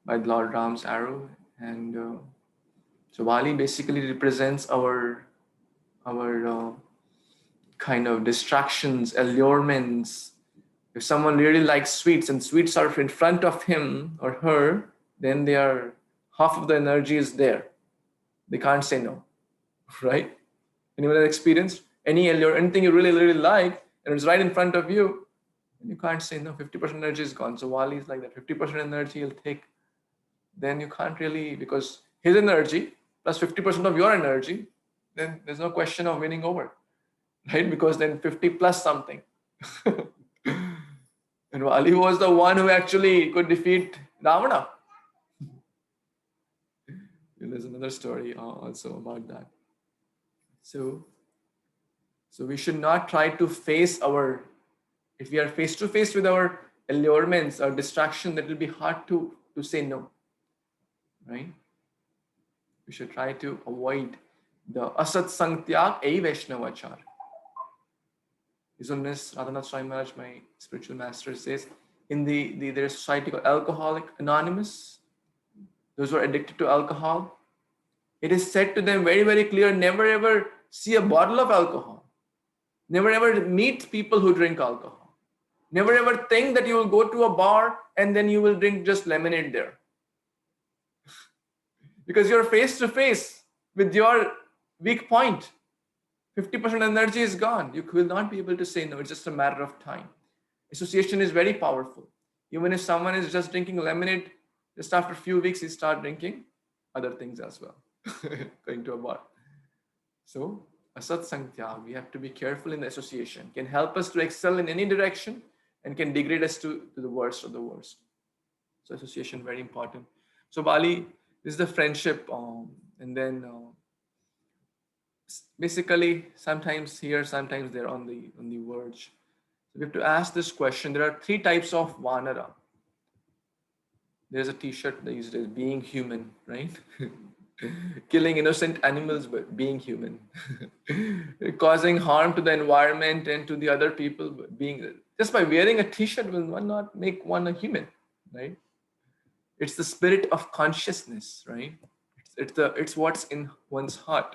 by Lord Ram's arrow, and so Vali basically represents our kind of distractions, allurements. If someone really likes sweets and sweets are in front of him or her, then half of the energy is there. They can't say no, right? Anyone has experienced any allure, anything you really, really like, and it's right in front of you, and you can't say no. 50% energy is gone. So Wali is like that. 50% energy he'll take. Then you can't really, because his energy plus 50% of your energy, then there's no question of winning over, right? Because then 50 plus something. And Wali was the one who actually could defeat Ravana. There's another story also about that. So we should not try to face if we are face to face with our allurements or distraction, that will be hard to say no, right? We should try to avoid the asat sanktyak a Vaishnavachar. His Holiness Radhanath Swami Maharaj, my spiritual master, says in their society called Alcoholic Anonymous, those who are addicted to alcohol, it is said to them very, very clear, never ever see a bottle of alcohol. Never ever meet people who drink alcohol. Never ever think that you will go to a bar and then you will drink just lemonade there. Because you're face to face with your weak point. 50% energy is gone. You will not be able to say no. It's just a matter of time. Association is very powerful. Even if someone is just drinking lemonade, just after a few weeks, he start drinking other things as well, going to a bar. So, asat sankhya, we have to be careful in the association. Can help us to excel in any direction and can degrade us to the worst of the worst. So, association very important. So, Bali, this is the friendship, and then basically sometimes here, sometimes they're on the verge. So we have to ask this question. There are three types of vanara. There's a t-shirt these days, being human, right? Killing innocent animals, but being human. Causing harm to the environment and to the other people, but being just by wearing a t-shirt will one not make one a human, right? It's the spirit of consciousness, right? It's what's in one's heart.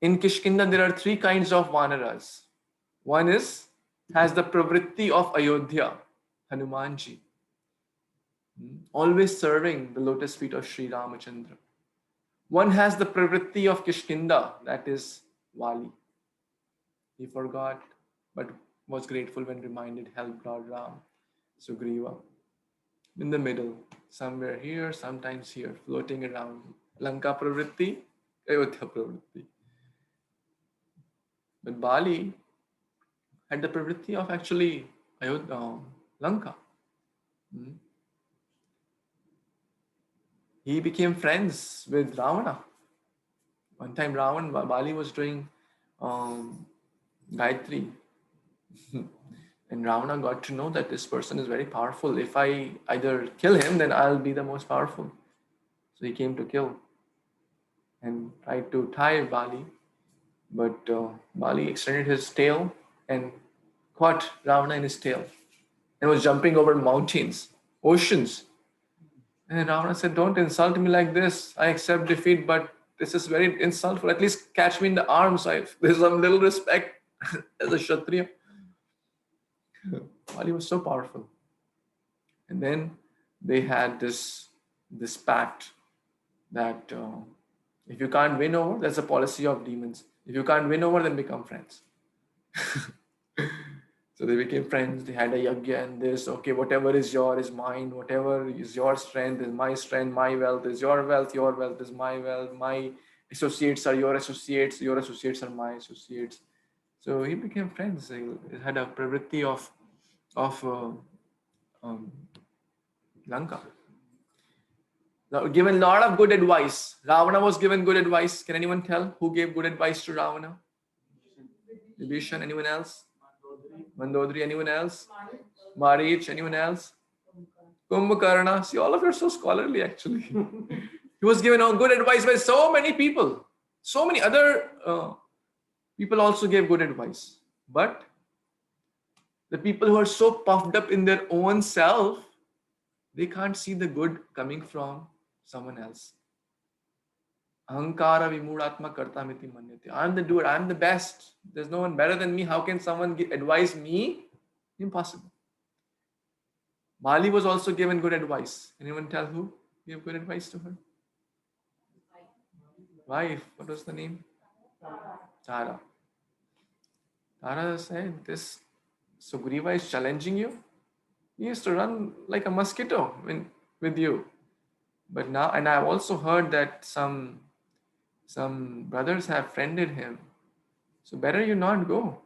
In Kishkinda, there are three kinds of vanaras. One has the pravritti of Ayodhya, Hanumanji, always serving the lotus feet of Sri Ramachandra. One has the pravritti of Kishkinda, that is Vali. He forgot, but was grateful when reminded, helped Lord Ram, Sugriva. In the middle, somewhere here, sometimes here, floating around. Lanka pravritti, Ayodhya pravritti. But Bali had the pravritti of actually Ayodhya, Lanka. He became friends with Ravana. One time Bali was doing Gayatri. And Ravana got to know that this person is very powerful. If I either kill him, then I'll be the most powerful. So he came to kill and tried to tie Bali. But Bali extended his tail and caught Ravana in his tail and was jumping over mountains, oceans. And Ravana said, don't insult me like this. I accept defeat, but this is very insultful. At least catch me in the arms. There's some little respect as a Kshatriya. Bali was so powerful. And then they had this pact that if you can't win over, that's a policy of demons. If you can't win over, then become friends. So they became friends. They had a yagya and this, okay, whatever is yours is mine. Whatever is your strength is my strength. My wealth is your wealth. Your wealth is my wealth. My associates are your associates. Your associates are my associates. So he became friends. He had a pravritti of Lanka. Now, given a lot of good advice. Ravana was given good advice. Can anyone tell who gave good advice to Ravana? Vibhishan, anyone else? Mandodari, anyone else? Marich, anyone else? Kumbhakarna. See, all of you are so scholarly actually. He was given good advice by so many people. So many other people also gave good advice. But the people who are so puffed up in their own self, they can't see the good coming from someone else. Ahankara vimudatma kartamiti manyate. I'm the doer, I'm the best. There's no one better than me. How can someone advise me? Impossible. Bali was also given good advice. Anyone tell who gave good advice to her? Wife. What was the name? Tara. Tara said, this Sugriva is challenging you. He used to run like a mosquito with you. But now, and I've also heard that some brothers have friended him. So better you not go.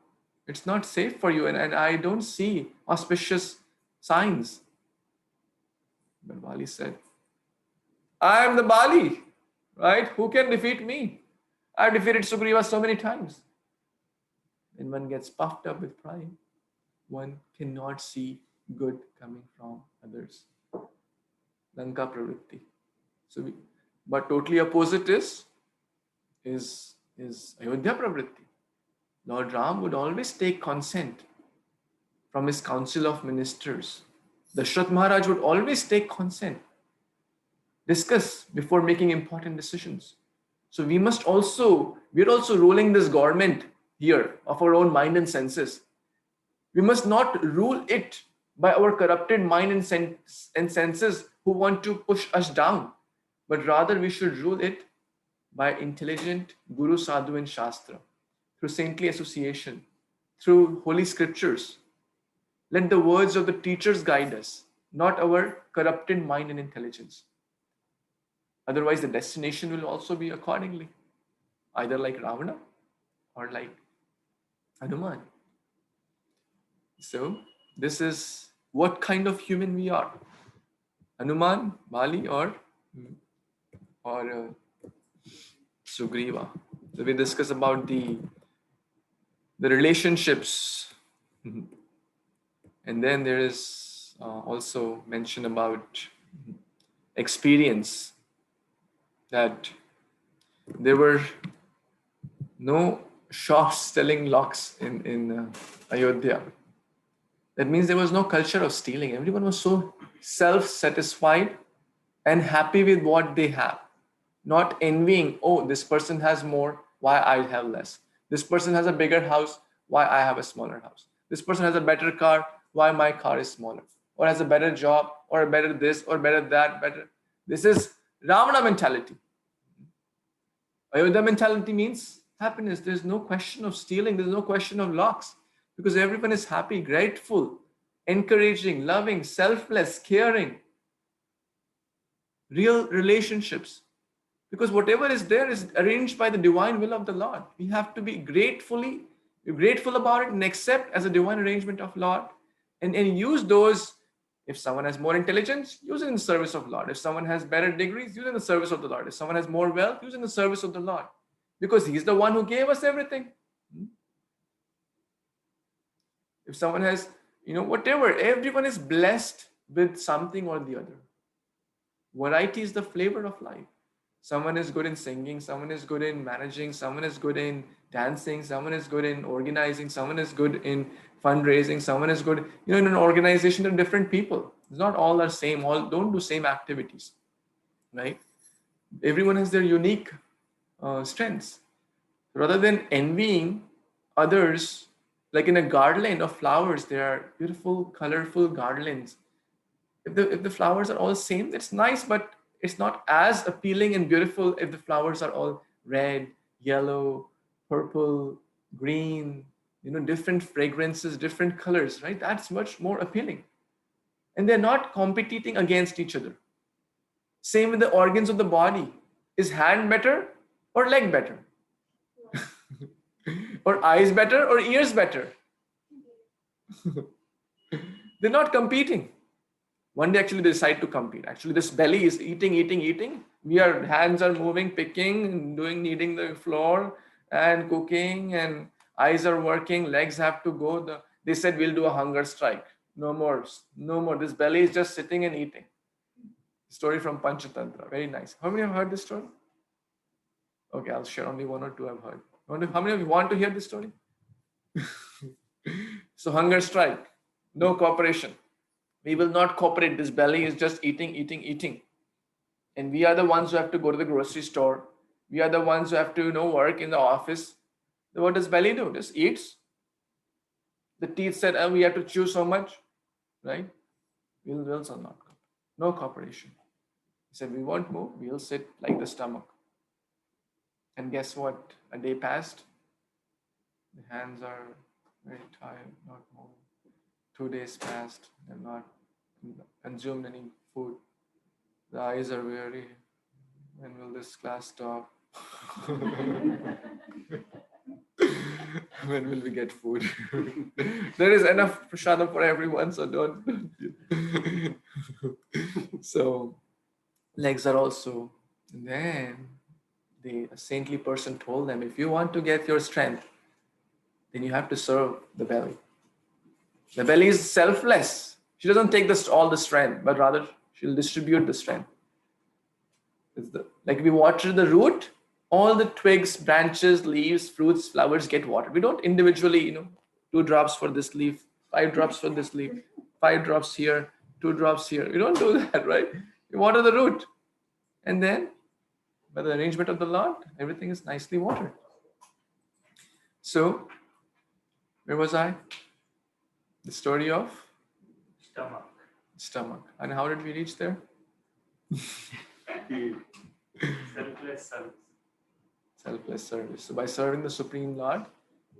It's not safe for you. And I don't see auspicious signs. But Bali said, I am the Bali, right? Who can defeat me? I've defeated Sugriva so many times. When one gets puffed up with pride, one cannot see good coming from others. Lanka pravritti. But totally opposite is Ayodhya pravritti. Lord Ram would always take consent from his council of ministers. Dashrath Maharaj would always take consent, discuss before making important decisions. So we're also ruling this government here of our own mind and senses. We must not rule it by our corrupted mind and senses who want to push us down, but rather we should rule it by intelligent Guru, Sadhu and Shastra. through saintly association, through holy scriptures. Let the words of the teachers guide us, not our corrupted mind and intelligence. Otherwise, the destination will also be accordingly, either like Ravana or like Hanuman. So, this is what kind of human we are. Hanuman, Bali, or Sugriva. So we discuss about the relationships, and then there is also mention about experience, that there were no shops selling locks in Ayodhya. That means there was no culture of stealing. Everyone was so self-satisfied and happy with what they have, not envying, oh, this person has more, why I have less. This person has a bigger house, why I have a smaller house. This person has a better car, why my car is smaller. Or has a better job, or a better this, or better that, better. This is Ravana mentality. Ayodhya mentality means happiness. There's no question of stealing. There's no question of locks, because everyone is happy, grateful, encouraging, loving, selfless, caring. Real relationships. Because whatever is there is arranged by the divine will of the Lord. We have to be grateful about it and accept as a divine arrangement of Lord, and use those. If someone has more intelligence, use it in the service of Lord. If someone has better degrees, use it in the service of the Lord. If someone has more wealth, use it in the service of the Lord. Because He's the one who gave us everything. If someone has, whatever, everyone is blessed with something or the other. Variety is the flavor of life. Someone is good in singing, someone is good in managing, someone is good in dancing, someone is good in organizing, someone is good in fundraising, someone is good, in an organization of different people. It's not all are same, all don't do same activities, right? Everyone has their unique strengths. Rather than envying others, like in a garland of flowers, there are beautiful, colorful garlands. If the flowers are all same, that's nice, but it's not as appealing and beautiful if the flowers are all red, yellow, purple, green, different fragrances, different colors, right? That's much more appealing. And they're not competing against each other. Same with the organs of the body. Is hand better or leg better? Or eyes better or ears better? They're not competing. One day actually they decide to compete. Actually, this belly is eating. Our hands are moving, picking, kneading the floor and cooking, and eyes are working, legs have to go. They said we'll do a hunger strike. No more. This belly is just sitting and eating. Story from Panchatantra. Very nice. How many have heard this story? Okay, I'll share only one or two I've heard. How many of you want to hear this story? So hunger strike. No cooperation. We will not cooperate. This belly is just eating. And we are the ones who have to go to the grocery store. We are the ones who have to, work in the office. So what does belly do? Just eats. The teeth said, we have to chew so much, right? We'll not. No cooperation. He said, we won't move. We'll sit like the stomach. And guess what? A day passed. The hands are very tired, not moving. 2 days passed. They're not consumed any food. The eyes are weary. When will this class stop? When will we get food? There is enough prasadam for everyone, so don't. So legs are also. And then a saintly person told them, if you want to get your strength, then you have to serve the belly. The belly is selfless. She doesn't take all the strength, but rather she'll distribute the strength. Like we water the root, all the twigs, branches, leaves, fruits, flowers get watered. We don't individually, 2 drops for this leaf, 5 drops for this leaf, 5 drops here, 2 drops here. We don't do that, right? We water the root. And then, by the arrangement of the Lord, everything is nicely watered. So, where was I? The story of? Stomach. And how did we reach there? Selfless service. Selfless service. So by serving the Supreme Lord,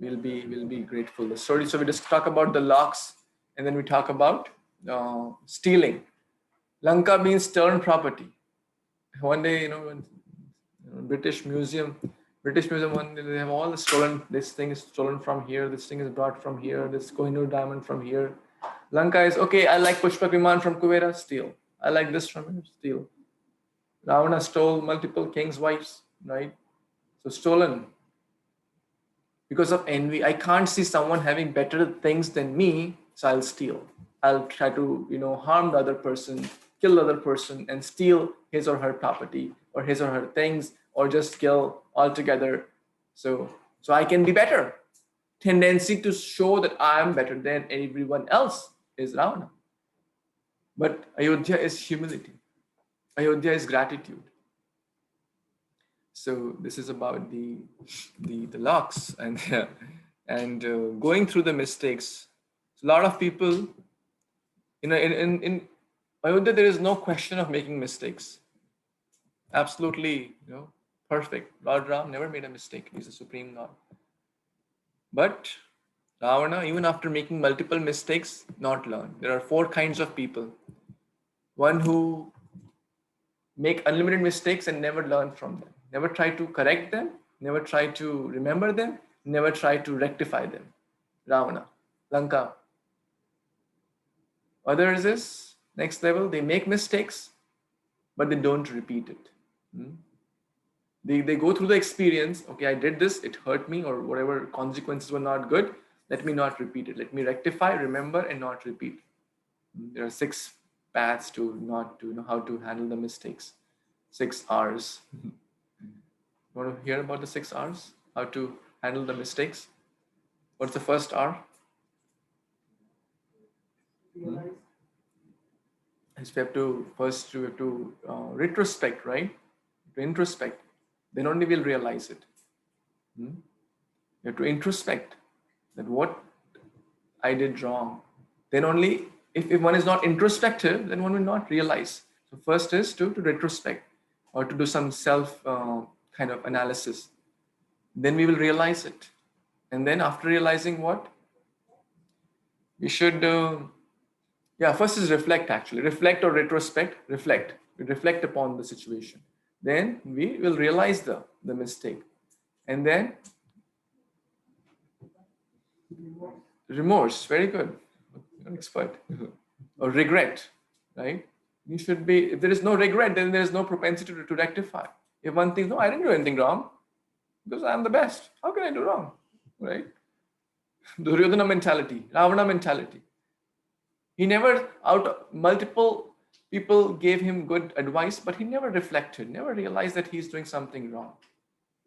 we'll be grateful. So we just talk about the locks, and then we talk about stealing. Lanka means stolen property. One day, when British Museum, one day they have all the stolen. This thing is stolen from here. This thing is brought from here. This Kohinoor diamond from here. Lanka is okay. I like Pushpak Viman from Kuvera, steal. I like this from here, steal. Ravana stole multiple kings' wives, right? So stolen. Because of envy, I can't see someone having better things than me, so I'll steal. I'll try to, harm the other person, kill the other person, and steal his or her property or his or her things, or just kill altogether. So I can be better. Tendency to show that I am better than everyone else is Ravana. But Ayodhya is humility. Ayodhya is gratitude. So this is about the locks and going through the mistakes. A lot of people, in Ayodhya, there is no question of making mistakes. Absolutely, perfect. Lord Ram never made a mistake. He's the supreme Lord. But Ravana, even after making multiple mistakes, not learn. There are 4 kinds of people. One who make unlimited mistakes and never learn from them. Never try to correct them, never try to remember them, never try to rectify them. Ravana, Lanka. Others is next level, they make mistakes, but they don't repeat it. They go through the experience, okay, I did this, it hurt me, or whatever consequences were not good, let me not repeat it. Let me rectify, remember, and not repeat. There are 6 paths to know how to handle the mistakes. 6 R's. You want to hear about the 6 R's? How to handle the mistakes? What's the first R? Is we have to retrospect, right? To introspect. Then only we'll realize it. You have to introspect that what I did wrong. Then only, if one is not introspective, then one will not realize. So first is to retrospect, or to do some self kind of analysis. Then we will realize it. And then after realizing what? We should, first is reflect actually. Reflect or retrospect, reflect. We reflect upon the situation. Then we will realize the mistake. And then remorse, very good. You're an expert. Or regret, right? You should be, if there is no regret, then there is no propensity to rectify. If one thinks, no, I didn't do anything wrong, because I'm the best. How can I do wrong? Right? Duryodhana mentality, Ravana mentality. He never, multiple people gave him good advice, but he never reflected, never realized that he's doing something wrong.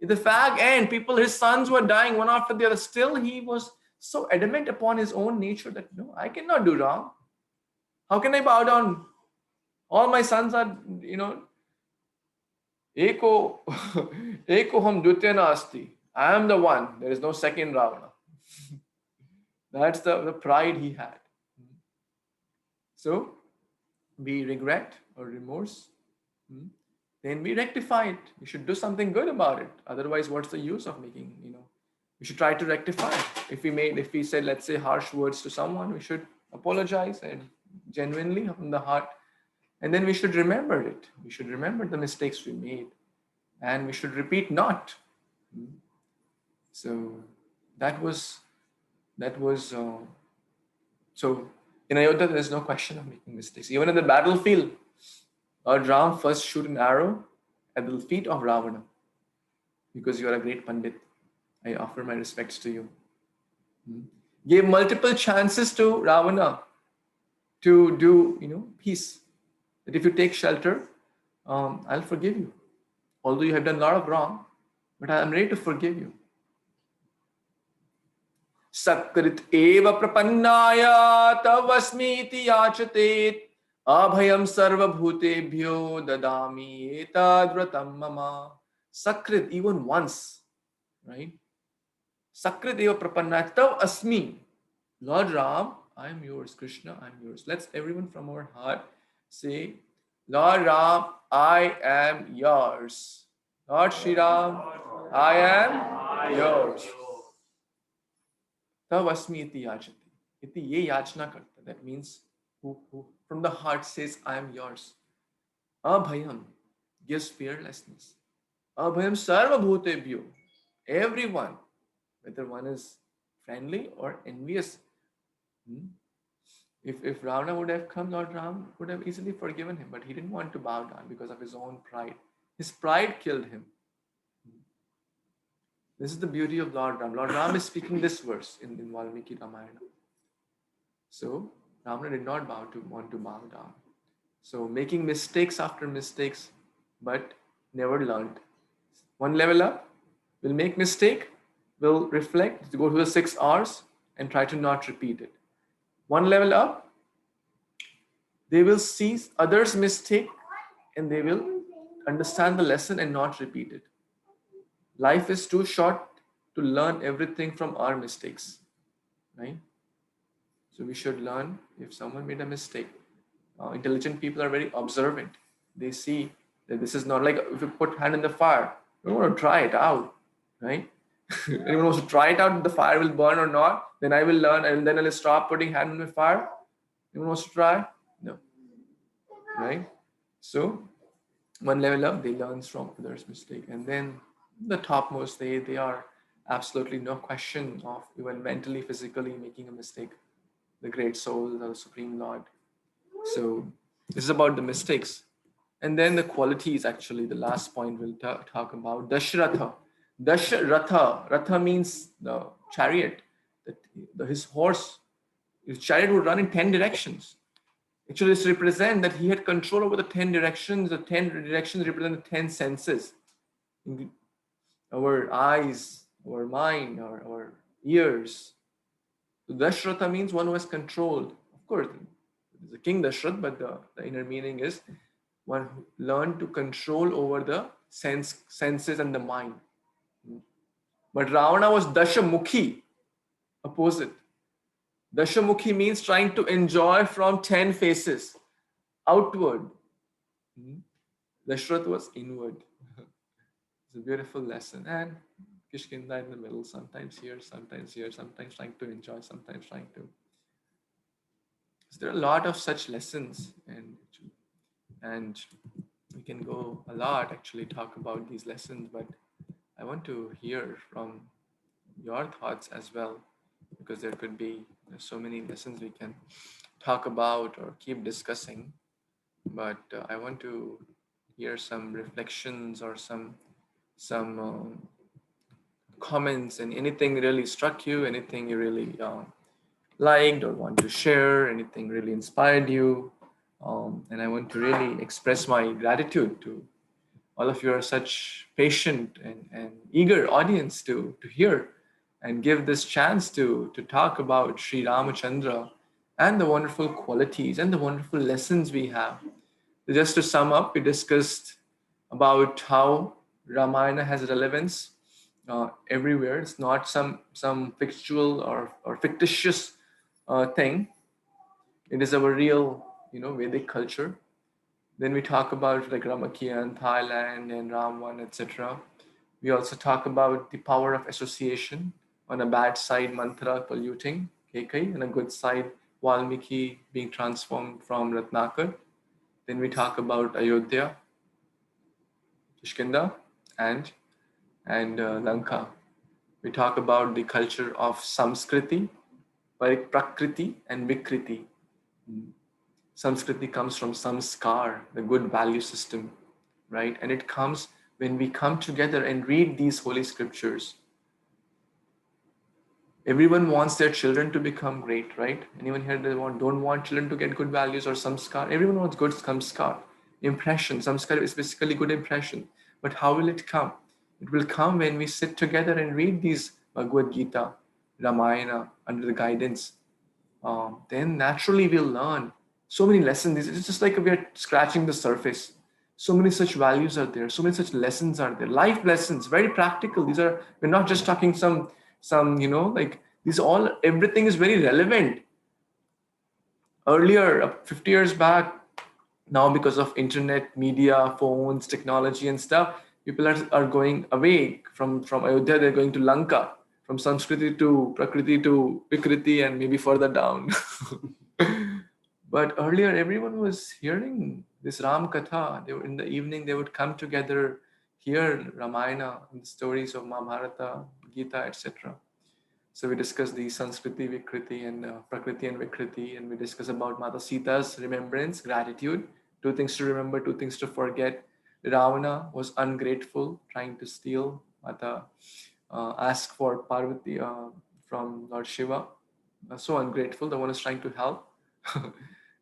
In the fag end, his sons were dying one after the other. Still, he was so adamant upon his own nature that, no, I cannot do wrong. How can I bow down? All my sons are, Eko ham dutya nasti. I am the one. There is no second Ravana. That's the pride he had. So we regret or remorse. Then we rectify it. We should do something good about it. Otherwise, what's the use of making, we should try to rectify it. If we said, let's say, harsh words to someone, we should apologize and genuinely from the heart. And then we should remember it. We should remember the mistakes we made. And we should repeat not. So that was so in Ayodhya, there is no question of making mistakes. Even in the battlefield, Lord Ram first shoot an arrow at the feet of Ravana. Because you are a great Pandit, I offer my respects to you. Gave multiple chances to Ravana to do, peace. That if you take shelter, I'll forgive you. Although you have done a lot of wrong, but I am ready to forgive you. Sakrit eva prapannaya tavasmiti yachatet abhayam sarva bhutebhyo dadami etadvratam mama. Sakrit, even once, right? Sakrit eva prapannaya tav asmi. Lord Ram, I am yours. Krishna, I am yours. Let's everyone from our heart say, Lord Ram, I am yours. Lord Shri Ram, I am yours. Tav asmi iti yachati. Iti ye yachna karta. That means who from the heart says, I am yours. Abhayam gives fearlessness. Abhayam sarva bhutebhyo. Everyone, whether one is friendly or envious. If Ravana would have come, Lord Ram would have easily forgiven him, but he didn't want to bow down because of his own pride. His pride killed him. This is the beauty of Lord Ram. Lord Ram is speaking this verse in Valmiki Ramayana. So Ravana did not want to bow down. So making mistakes after mistakes, but never learned. One level up, we'll make mistake, we'll reflect, go to the 6 R's and try to not repeat it. One level up, they will see others' mistake and they will understand the lesson and not repeat it. Life is too short to learn everything from our mistakes, right? So we should learn if someone made a mistake. Intelligent people are very observant. They see that this is not like if you put hand in the fire, you want to try it out, right? Anyone wants to try it out, if the fire will burn or not, then I will learn and then I'll stop putting hand in the fire. Anyone wants to try? No, right? So one level up, they learn from others' mistake. And then the topmost, they are absolutely no question of even mentally, physically making a mistake. The great soul, the Supreme Lord. So this is about the mistakes. And then the qualities, actually, the last point we'll talk about. Dashratha. Ratha means the chariot. His horse, his chariot would run in 10 directions. Actually, this represents that he had control over the 10 directions. The 10 directions represent the 10 senses. Our eyes, our mind, our ears. So Dashratha means one who has controlled. Of course, the king Dashrath, but the inner meaning is one who learned to control over the senses and the mind. But Ravana was Dashamukhi, opposite. Dashamukhi means trying to enjoy from 10 faces, outward. Dashrath was inward. It's a beautiful lesson. And Kishkinda in the middle, sometimes here, sometimes trying to enjoy, sometimes trying to. So there are a lot of such lessons, and we can go a lot actually talk about these lessons, but I want to hear from your thoughts as well, because there could be so many lessons we can talk about or keep discussing. But I want to hear some reflections or some comments, and anything really struck you, anything you really liked or want to share, anything really inspired you. And I want to really express my gratitude to all of you. Are such patient and eager audience to hear and give this chance to talk about Sri Ramachandra and the wonderful qualities and the wonderful lessons we have. So just to sum up, we discussed about how Ramayana has relevance everywhere. It's not some fictional or fictitious thing. It is our real, Vedic culture. Then we talk about like Ramakien, Thailand, and Ramwan, etc. We also talk about the power of association. On a bad side, mantra polluting, Kekai, and a good side, Valmiki being transformed from Ratnakar. Then we talk about Ayodhya, Kishkinda, and Lanka. We talk about the culture of Samskriti, Prakriti, and Vikriti. Samskriti comes from samskar, the good value system, right? And it comes when we come together and read these holy scriptures. Everyone wants their children to become great, right? Anyone here don't want children to get good values or samskar? Everyone wants good samskar, impression. Samskar is basically good impression. But how will it come? It will come when we sit together and read these Bhagavad Gita, Ramayana under the guidance. Then naturally we'll learn so many lessons. It's just like we're scratching the surface. So many such values are there. So many such lessons are there. Life lessons, very practical. We're not just talking some, everything is very relevant. Earlier, 50 years back, now because of internet, media, phones, technology and stuff, people are going away from Ayodhya, they're going to Lanka. from Sanskriti to Prakriti to Vikriti and maybe further down. But earlier, everyone was hearing this Ram Katha. They were, in the evening, they would come together, hear Ramayana, and the stories of Mahabharata, Gita, etc. So we discussed the Sanskriti, Vikriti, and Prakriti and Vikriti, and we discussed about Mata Sita's remembrance, gratitude, 2 things to remember, 2 things to forget. Ravana was ungrateful, trying to steal. Mata asked for Parvati from Lord Shiva. So ungrateful, the one is trying to help.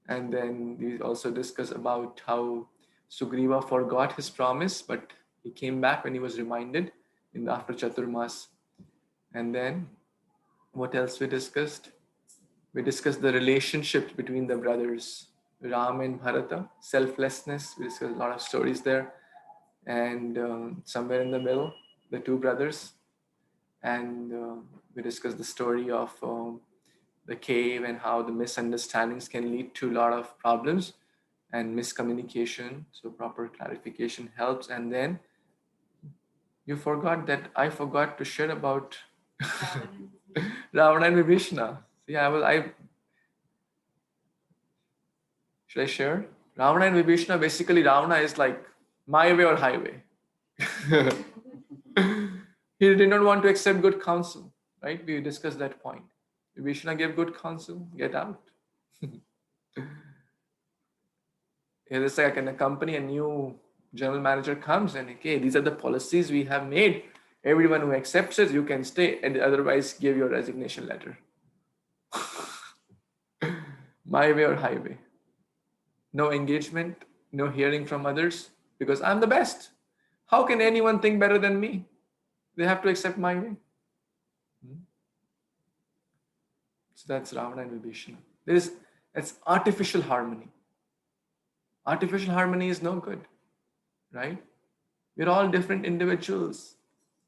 And then we also discussed about how Sugriva forgot his promise, but he came back when he was reminded after Chaturmas. And then what else we discussed? We discussed the relationship between the brothers, Ram and Bharata, selflessness. We discussed a lot of stories there. And somewhere in the middle, the 2 brothers. And we discussed the story of the cave and how the misunderstandings can lead to a lot of problems and miscommunication. So proper clarification helps. And then you forgot that I forgot to share about Ravana and Vibhishana. Yeah, should I share? Ravana and Vibhishana, basically Ravana is like my way or highway. He did not want to accept good counsel, right? We discussed that point. Vibhishana gave good counsel, get out. It's like in a company, a new general manager comes and, okay, these are the policies we have made. Everyone who accepts it, you can stay, and otherwise give your resignation letter. My way or highway. No engagement, no hearing from others, because I'm the best. How can anyone think better than me? They have to accept my way. So that's Ravana and Vibhishana. It's artificial harmony. Artificial harmony is no good, right? We're all different individuals.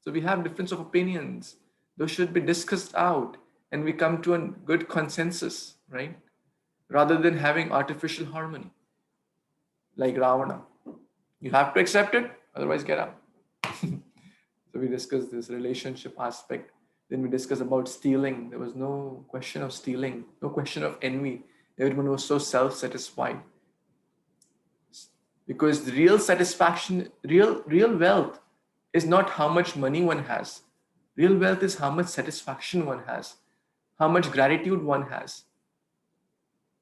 So we have difference of opinions. Those should be discussed out and we come to a good consensus, right? Rather than having artificial harmony. Like Ravana. You have to accept it, otherwise get out. So we discussed this relationship aspect. Then we discussed about stealing. There was no question of stealing, no question of envy. Everyone was so self-satisfied. Because real satisfaction, real wealth is not how much money one has. Real wealth is how much satisfaction one has, how much gratitude one has.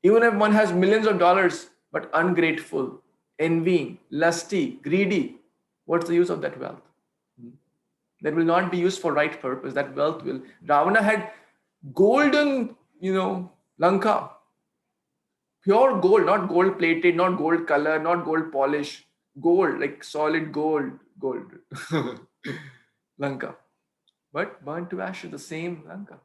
Even if one has millions of dollars, but ungrateful, envying, lusty, greedy, what's the use of that wealth? That will not be used for right purpose. That wealth will. Ravana had golden, Lanka. Pure gold, not gold plated, not gold color, not gold polish. Gold, like solid gold. Lanka. But burnt to ashes, the same Lanka.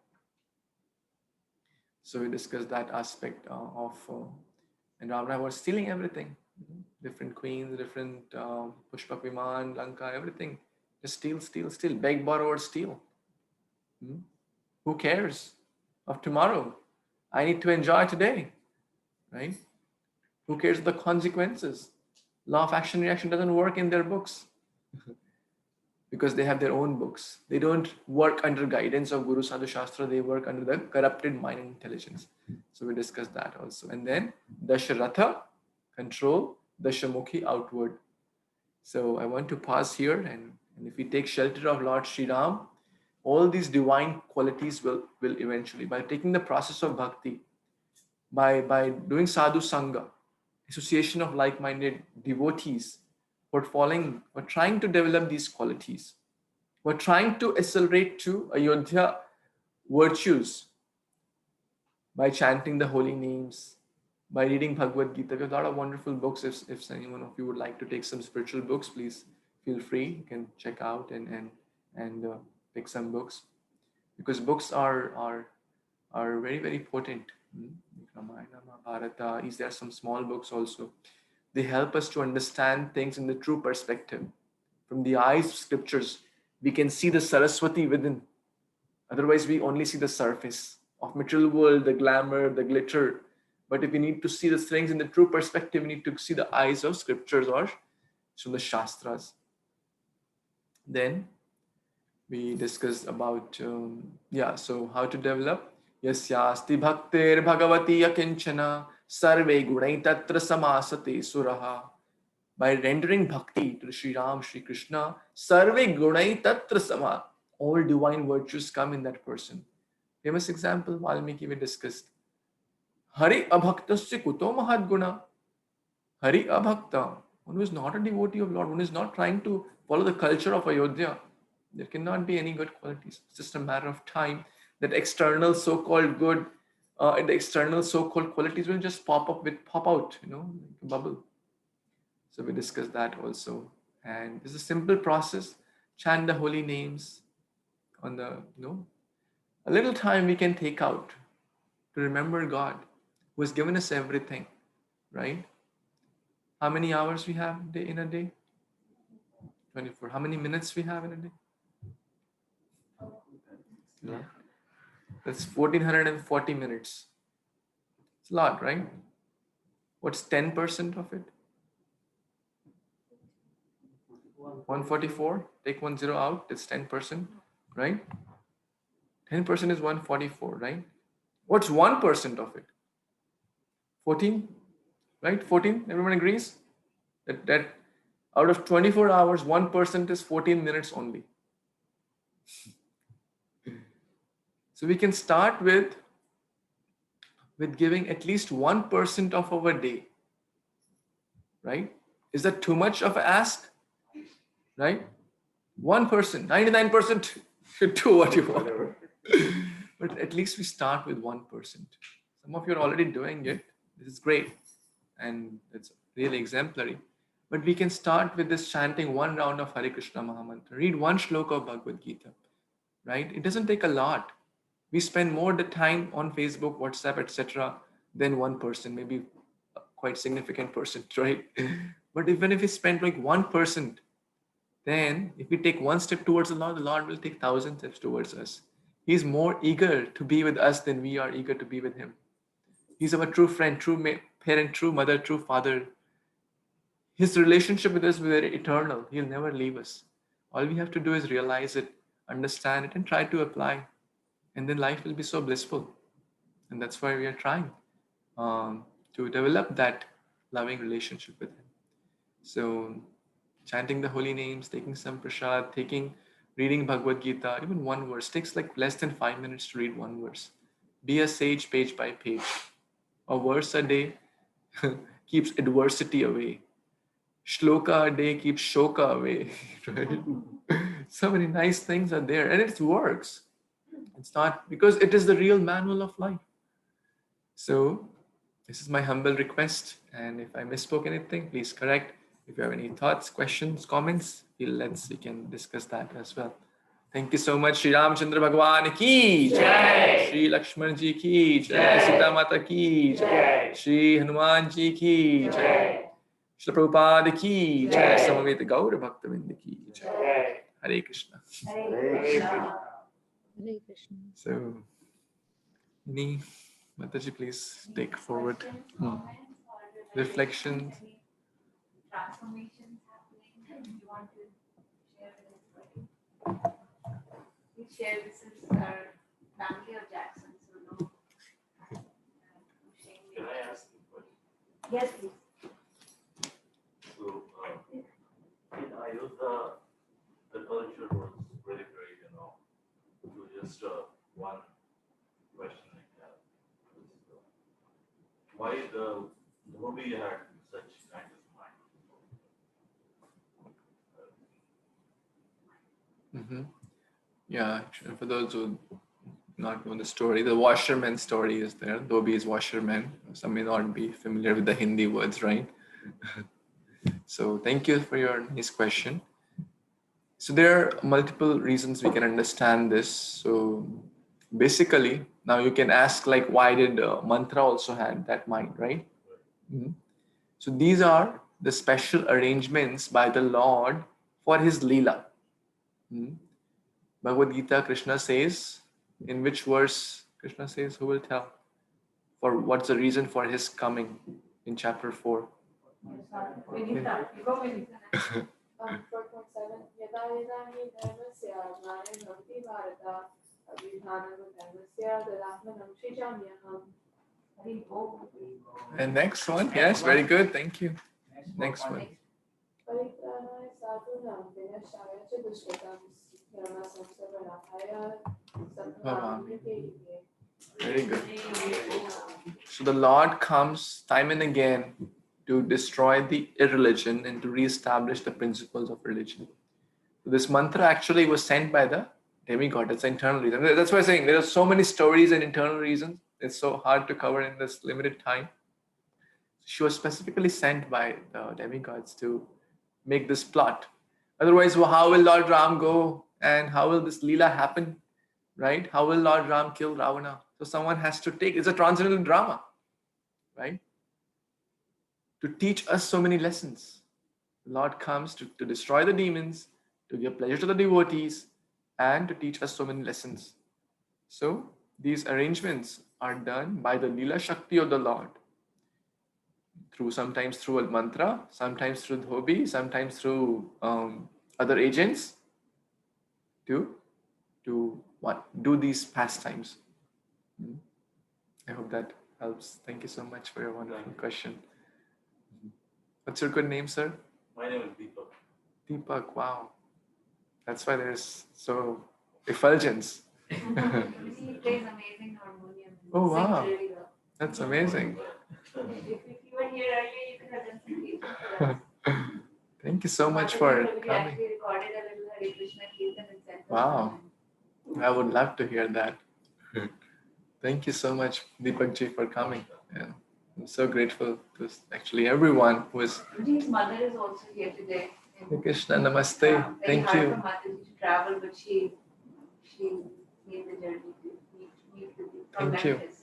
So we discussed that aspect and Ravana was stealing everything. Different queens, different Pushpak Viman, Lanka, everything. Just steal. Beg, borrow, or steal. Who cares of tomorrow? I need to enjoy today, right? Who cares of the consequences? Law of action reaction doesn't work in their books because they have their own books. They don't work under guidance of Guru Sadhu Shastra. They work under the corrupted mind and intelligence. So we discussed that also. And then Dasharatha, control, Dashamukhi, outward. So I want to pause here and if we take shelter of Lord Sri Ram, all these divine qualities will eventually, by taking the process of bhakti, by doing sadhu sangha, association of like-minded devotees, we're trying to develop these qualities. We're trying to accelerate to Ayodhya virtues by chanting the holy names, by reading Bhagavad Gita. We have a lot of wonderful books. If anyone of you would like to take some spiritual books, please feel free. You can check out and pick some books, because books are very, very potent. Ramayana, Mahabharata. There are some small books also. They help us to understand things in the true perspective. From the eyes of scriptures, we can see the Saraswati within. Otherwise, we only see the surface of material world, the glamour, the glitter. But if we need to see the things in the true perspective, we need to see the eyes of scriptures or from the Shastras. Then we discussed about, so how to develop. Yasyasti bhaktir bhagavati akinchana sarve gunai tatra samasate suraha. By rendering bhakti to Sri Ram, Sri Krishna, sarve gunai tatra sama. All divine virtues come in that person. Famous example, Valmiki we discussed. Hari abhaktasya kuto mahad guna. Hari abhakta. One who is not a devotee of Lord, one who is not trying to follow the culture of Ayodhya, there cannot be any good qualities. It's just a matter of time that external so-called good, and the external so-called qualities will just pop out, like a bubble. So we discussed that also. And it's a simple process. Chant the holy names on the, a little time we can take out to remember God who has given us everything, right? How many hours we have in a day? 24. How many minutes we have in a day? Yeah. That's 1440 minutes. It's a lot, right? What's 10% of it? 144. Take 10 out. It's 10%, right? 10% is 144, right? What's 1% of it? 14, right? 14. Everyone agrees that out of 24 hours, 1% is 14 minutes only. So we can start with giving at least 1% of our day, right? Is that too much of an ask? Right? 1%, 99% should do what you want. But at least we start with 1%. Some of you are already doing it. This is great. And it's really exemplary. But we can start with this chanting one round of Hare Krishna Mahamantra. Read one shloka of Bhagavad Gita. Right? It doesn't take a lot. We spend more the time on Facebook, WhatsApp, etc. than 1%, maybe a quite significant percent, right? But even if we spend like 1%, then if we take one step towards the Lord will take 1,000 steps towards us. He's more eager to be with us than we are eager to be with him. He's our true friend, true parent, true mother, true father. His relationship with us is eternal. He'll never leave us. All we have to do is realize it, understand it, and try to apply. And then life will be so blissful. And that's why we are trying to develop that loving relationship with him. So chanting the holy names, taking some prasad, reading Bhagavad Gita, even one verse takes like less than 5 minutes to read one verse. Be a sage page by page. A verse a day keeps adversity away. Shloka a day keeps shoka away. Right? So many nice things are there, and it works. It's not because it is the real manual of life. So this is my humble request, and if I misspoke anything, please correct. If you have any thoughts, questions, comments, we can discuss that as well. Thank you so much. Shri Ramchandra Bhagwan ki jai. Shri Lakshman ji ki jai. Sita Mata ki jai. Shri Hanuman ji ki jai. Shri Prabhupada ki jai. Samaveta Gaura Bhaktavinda ki jai. Hare Krishna. Hare Krishna. Hare Krishna. So, Mataji, please take forward. Questions, comments, or Reflections. any transformations happening you want to share with everybody? We share this is our family of Jackson, so no shame. Can I ask a question? Yes, please. So, in Ayodhya, the culture was very great, to just one question I have. Why the movie had such kind of mind? Yeah, for those who not know the story, the washerman story is there. Dhobi is washerman. Some may not be familiar with the Hindi words, right? So thank you for your nice question. So there are multiple reasons we can understand this. So basically, now you can ask like, why did mantra also had that mind, right? Mm-hmm. So these are the special arrangements by the Lord for his Leela. Mm-hmm. Bhagavad Gita, Krishna says, in which verse Krishna says, who will tell? For what's the reason for his coming in chapter 4? 4.7 यदा यदा हि धर्मस्य ज्ञाने भवति भारत अभिधानं धर्मस्य तदात्मनं सृजाम्यहम्. हरि ओम्. And next one, yes, very good, thank you. Next one. परित्राणाय साधूनां विनाशाय च दुष्कृतां धर्मसंस्थापनाय सत्त्वान्विते युगे. Very good. So the Lord comes time and again to destroy the irreligion and to reestablish the principles of religion. So this mantra actually was sent by the demigod. It's an internal reason. That's why I'm saying there are so many stories and internal reasons. It's so hard to cover in this limited time. She was specifically sent by the demigods to make this plot. Otherwise, well, how will Lord Ram go and how will this Leela happen? Right? How will Lord Ram kill Ravana? So someone has to take, it's a transcendental drama, right? To teach us so many lessons. The Lord comes to destroy the demons, to give pleasure to the devotees, and to teach us so many lessons. So these arrangements are done by the Leela Shakti of the Lord. Sometimes through a mantra, sometimes through dhobi, sometimes through other agents to do these pastimes. I hope that helps. Thank you so much for your wonderful question. What's your good name, sir? My name is Deepak. Deepak, wow. That's why there's so effulgence. He plays amazing harmonium. Oh, Sings wow. really well. That's amazing. If you were here earlier, you could have done some teaching for us. Thank you so much Mataji for Prabhuji coming. actually recorded a little Hare Krishna Kirtan and sent us. Wow. I would love to hear that. Thank you so much, Deepak ji, for coming. Yeah. I'm so grateful to actually everyone who is. His mother is also here today. Hare Krishna, namaste. Thank Very you. hard for Mataji to travel, but she made the journey to meet with you from Thank you. Memphis.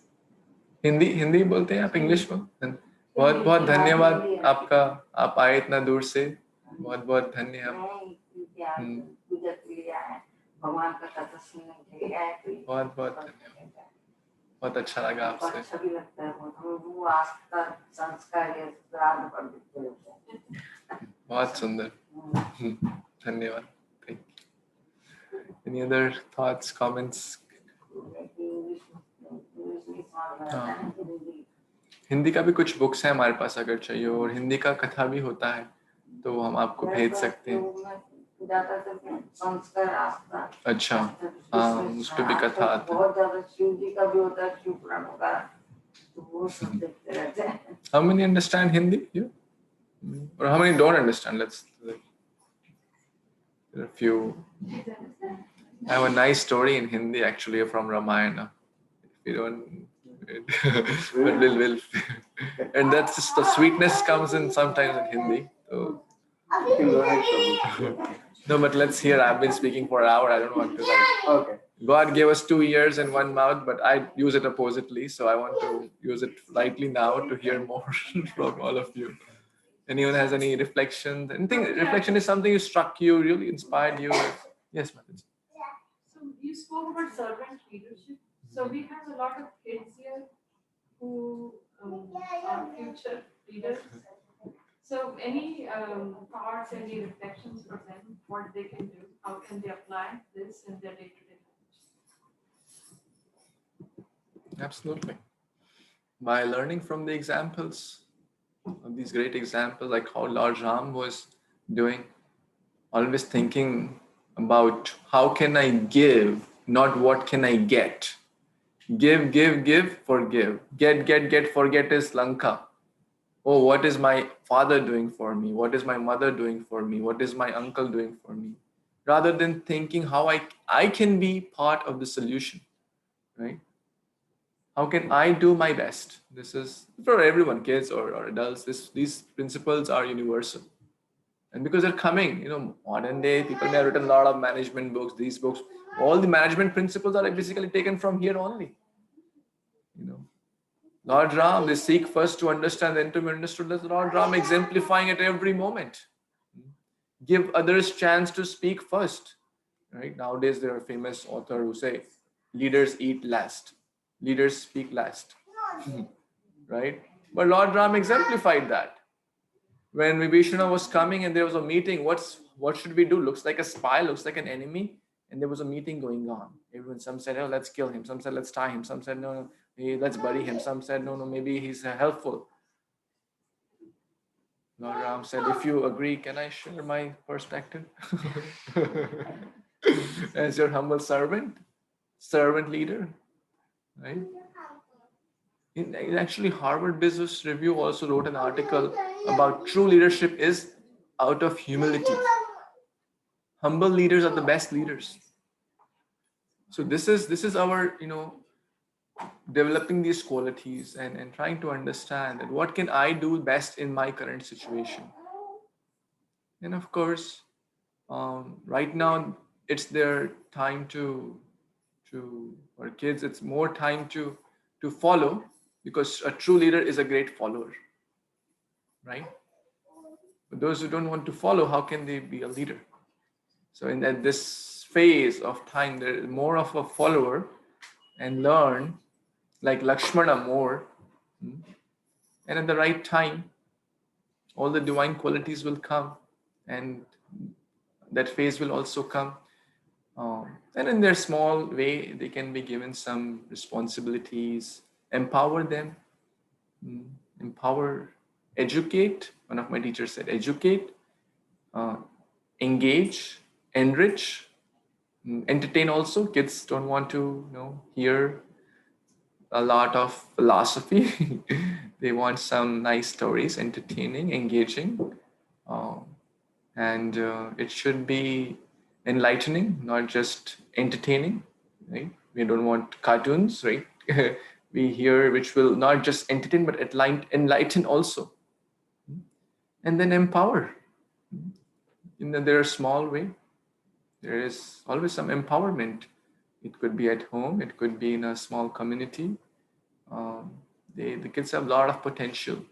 Hindi बोलते हैं आप English में बहुत बहुत धन्यवाद आपका आप आए इतना दूर से बहुत बहुत धन्यवाद भगवान का कथा सुनने के लिए आए थे बहुत बहुत धन्यवाद बहुत अच्छा लगा आपसे अच्छा भी लगता है वो आस्था संस्कार ये श्राद्ध पर देते हैं बहुत सुंदर धन्यवाद thank you any other thoughts comments Hindi का भी कुछ बुक्स है हमारे पास अगर चाहिए और हिंदी का कथा भी होता है तो हम आपको भेज सकते हैं अच्छा हाँ उस पर भी कथा आता है How many understand Hindi? You? Or how many don't understand? There are a few. I have a nice story in Hindi actually from Ramayana. If you don't, but we'll and that's just the sweetness comes in sometimes in Hindi. So. No, but let's hear. I've been speaking for an hour. I don't want to Okay. God gave us 2 ears and 1 mouth, but I use it oppositely. So I want to use it rightly now to hear more from all of you. Anyone has any reflections? Anything? Reflection is something you struck you, really inspired you. Yes, Mataji. So you spoke about servant leadership. So we have a lot of kids here who are future leaders. So any thoughts, any reflections for them, what they can do, how can they apply this in their day-to-day lives? Absolutely. By learning from the examples, of these great examples, like how Lord Ram was doing, always thinking about how can I give, not what can I get. Give, forgive. Get, forget is Lanka. Oh, what is my father doing for me? What is my mother doing for me? What is my uncle doing for me? Rather than thinking how I can be part of the solution, right? How can I do my best? This is for everyone, kids or adults. These principles are universal. And because they're coming, modern day people may have written a lot of management books, these books, all the management principles are basically taken from here only. Lord Ram, they seek first to understand, then to be understood. That's Lord Ram exemplifying at every moment. Give others chance to speak first. Right? Nowadays, there are famous authors who say, leaders eat last. Leaders speak last. Right? But Lord Ram exemplified that. when Vibhishana was coming and there was a meeting, what should we do? Looks like a spy, looks like an enemy, and there was a meeting going on. Everyone, some said, oh, let's kill him. Some said, let's tie him. Some said, no, no, let's bury him. Some said, no, no, maybe he's helpful. Lord Ram said, if you agree, can I share my perspective? As your humble servant leader, right? Actually, Harvard Business Review also wrote an article about true leadership is out of humility. Humble leaders are the best leaders. So this is our, developing these qualities and trying to understand that what can I do best in my current situation. And of course, right now it's their time to for kids, it's more time to follow, because a true leader is a great follower, right? But those who don't want to follow, how can they be a leader? So at this phase of time, there is more of a follower and learn like Lakshmana more. And at the right time, all the divine qualities will come, and that phase will also come. And in their small way, they can be given some responsibilities, empower them, empower, educate. One of my teachers said, educate, engage, enrich, entertain also. Kids don't want to hear a lot of philosophy. They want some nice stories, entertaining, engaging, and it should be enlightening, not just entertaining, right? We don't want cartoons, right? We hear which will not just entertain but enlighten also, and then empower in their small way. There is always some empowerment. It could be at home, it could be in a small community. The kids have a lot of potential.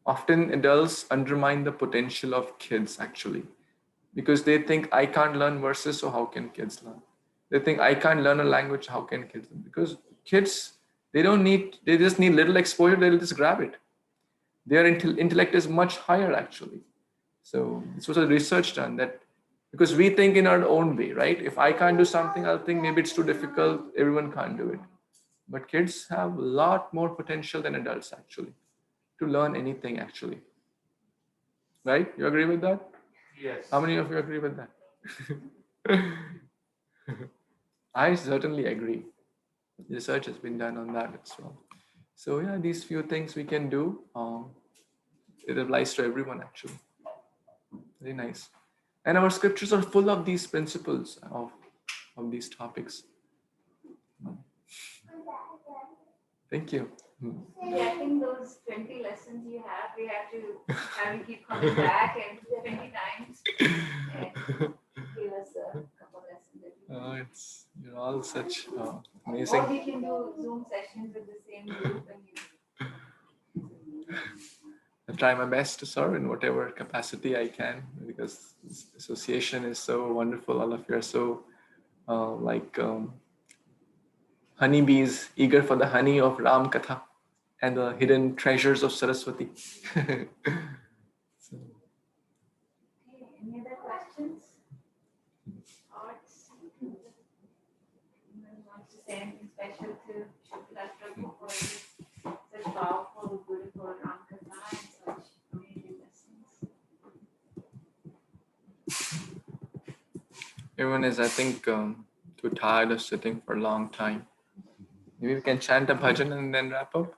Often adults undermine the potential of kids, actually, because they think I can't learn verses, so how can kids learn? They think I can't learn a language, how can kids learn? Because kids, they just need little exposure, they'll just grab it. Their intellect is much higher, actually. So this was a research done that, because we think in our own way, right? If I can't do something, I'll think maybe it's too difficult, everyone can't do it. But kids have a lot more potential than adults, actually, to learn anything, actually. Right? You agree with that? Yes. How many of you agree with that? I certainly agree. Research has been done on that as well. So yeah, these few things we can do. It applies to everyone, actually. Very nice. And our scriptures are full of these principles of these topics. Thank you. Yeah, I think those 20 lessons you have, we have to have you keep coming back and 20 times and give us a couple lessons. You're all such Or amazing. we can do Zoom sessions with the same group and I try my best to serve in whatever capacity I can, because this association is so wonderful. All of you are so honeybees, eager for the honey of Ram Katha and the hidden treasures of Saraswati. Okay, any other questions? Thoughts? Anyone wants to say anything special to Shubha Prabhu for this such powerful, beautiful Ram Katha and such amazing lessons? Everyone is, I think, too tired of sitting for a long time. Maybe we can chant a bhajan and then wrap up.